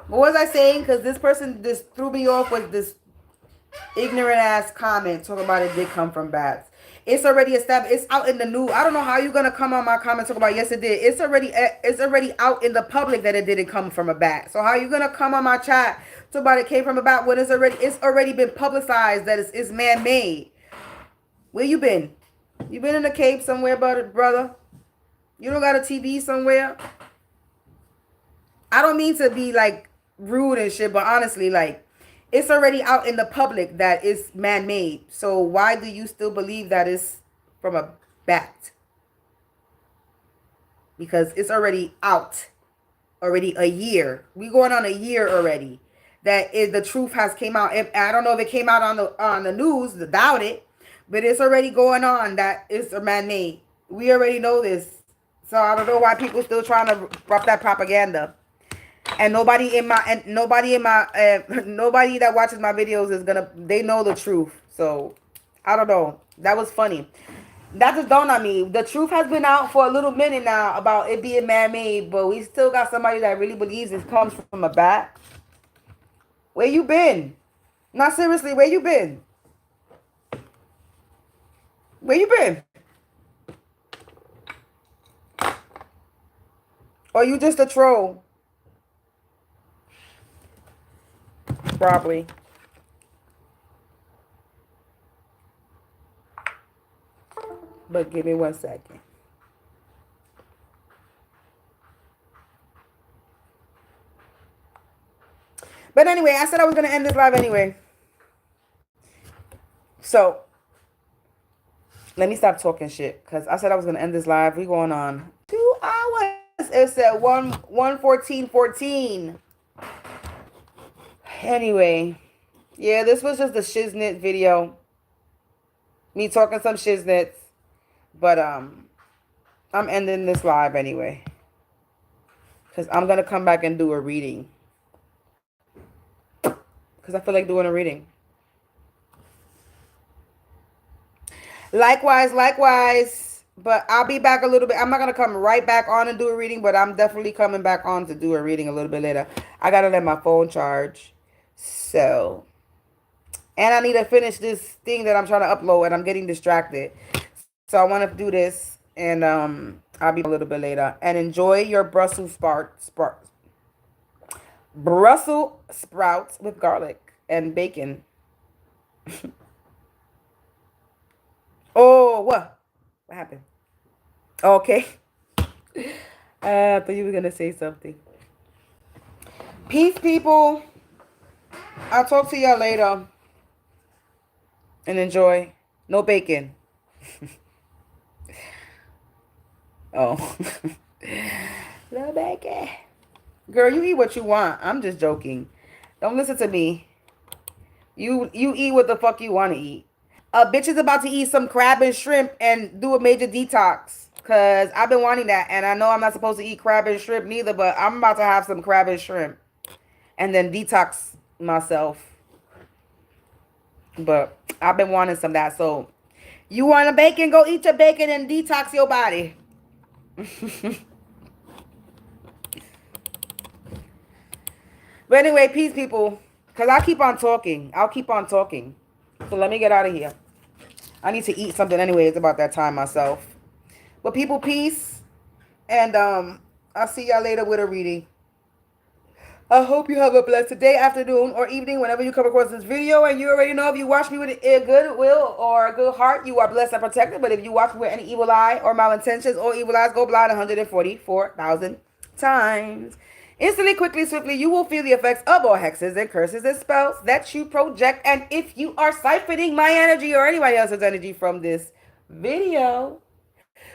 what was I saying? Because this person just threw me off with this ignorant ass comment talking about it did come from bats. It's already established. It's out in the news. I don't know how you're gonna come on my comment talk about yes it did. It's already out in the public that it didn't come from a bat. So how are you gonna come on my chat talk about it came from a bat when it's already been publicized that it's man-made? Where you been? You been in the Cape somewhere, brother? You don't got a TV somewhere? I don't mean to be like rude and shit, but honestly, like, it's already out in the public that it's man-made. So why do you still believe that it's from a bat? Because it's already out. Already a year. We going on a year already. That is, the truth has came out. I don't know if it came out on the news. Doubt it. But it's already going on that it's a man-made. We already know this. So I don't know why people still trying to rub that propaganda. And nobody that watches my videos they know the truth. So I don't know. That was funny. That just dawned on me. The truth has been out for a little minute now about it being man-made, but we still got somebody that really believes it comes from a bat. Where you been? Not seriously, where you been? Where you been? Or you just a troll? Probably. But give me 1 second. But anyway, I said I was going to end this live anyway. So, let me stop talking shit. Because I said I was going to end this live. We going on 2 hours. It's at 1:14:14. Anyway. Yeah, this was just a shiznit video. Me talking some shiznits. But, I'm ending this live anyway. Because I'm going to come back and do a reading. Because I feel like doing a reading. Likewise. But I'll be back a little bit. I'm not going to come right back on and do a reading. But I'm definitely coming back on to do a reading a little bit later. I got to let my phone charge. So. And I need to finish this thing that I'm trying to upload. And I'm getting distracted. So I want to do this. And I'll be a little bit later. And enjoy your Brussels sprouts with garlic and bacon. Oh, what? What happened? Okay. I thought you were going to say something. Peace, people. I'll talk to y'all later. And enjoy. No bacon. Oh. No bacon. Girl, you eat what you want. I'm just joking. Don't listen to me. You eat what the fuck you want to eat. A bitch is about to eat some crab and shrimp and do a major detox. Because I've been wanting that. And I know I'm not supposed to eat crab and shrimp neither. But I'm about to have some crab and shrimp. And then detox myself. But I've been wanting some of that. So, you want a bacon? Go eat your bacon and detox your body. But anyway, peace, people. Because I'll keep on talking. So let me get out of here. I need to eat something anyway. It's about that time myself. But people, peace. And I'll see y'all later with a reading. I hope you have a blessed day, afternoon, or evening whenever you come across this video. And you already know if you watch me with a good will or a good heart, you are blessed and protected. But if you watch me with any evil eye or malintentions or evil eyes, go blind 144,000 times. Instantly, quickly, swiftly, you will feel the effects of all hexes and curses and spells that you project. And if you are siphoning my energy or anybody else's energy from this video,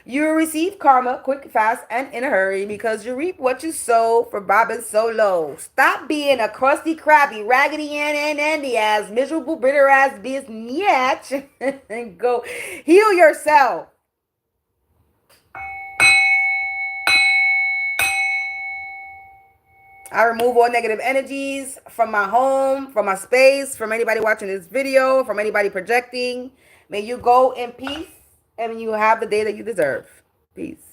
you will receive karma quick, fast, and in a hurry because you reap what you sow for bobbing so low. Stop being a crusty, crabby, raggedy, and Andy ass, miserable, bitter ass bitch, and go heal yourself. I remove all negative energies from my home, from my space, from anybody watching this video, from anybody projecting. May you go in peace and you have the day that you deserve. Peace.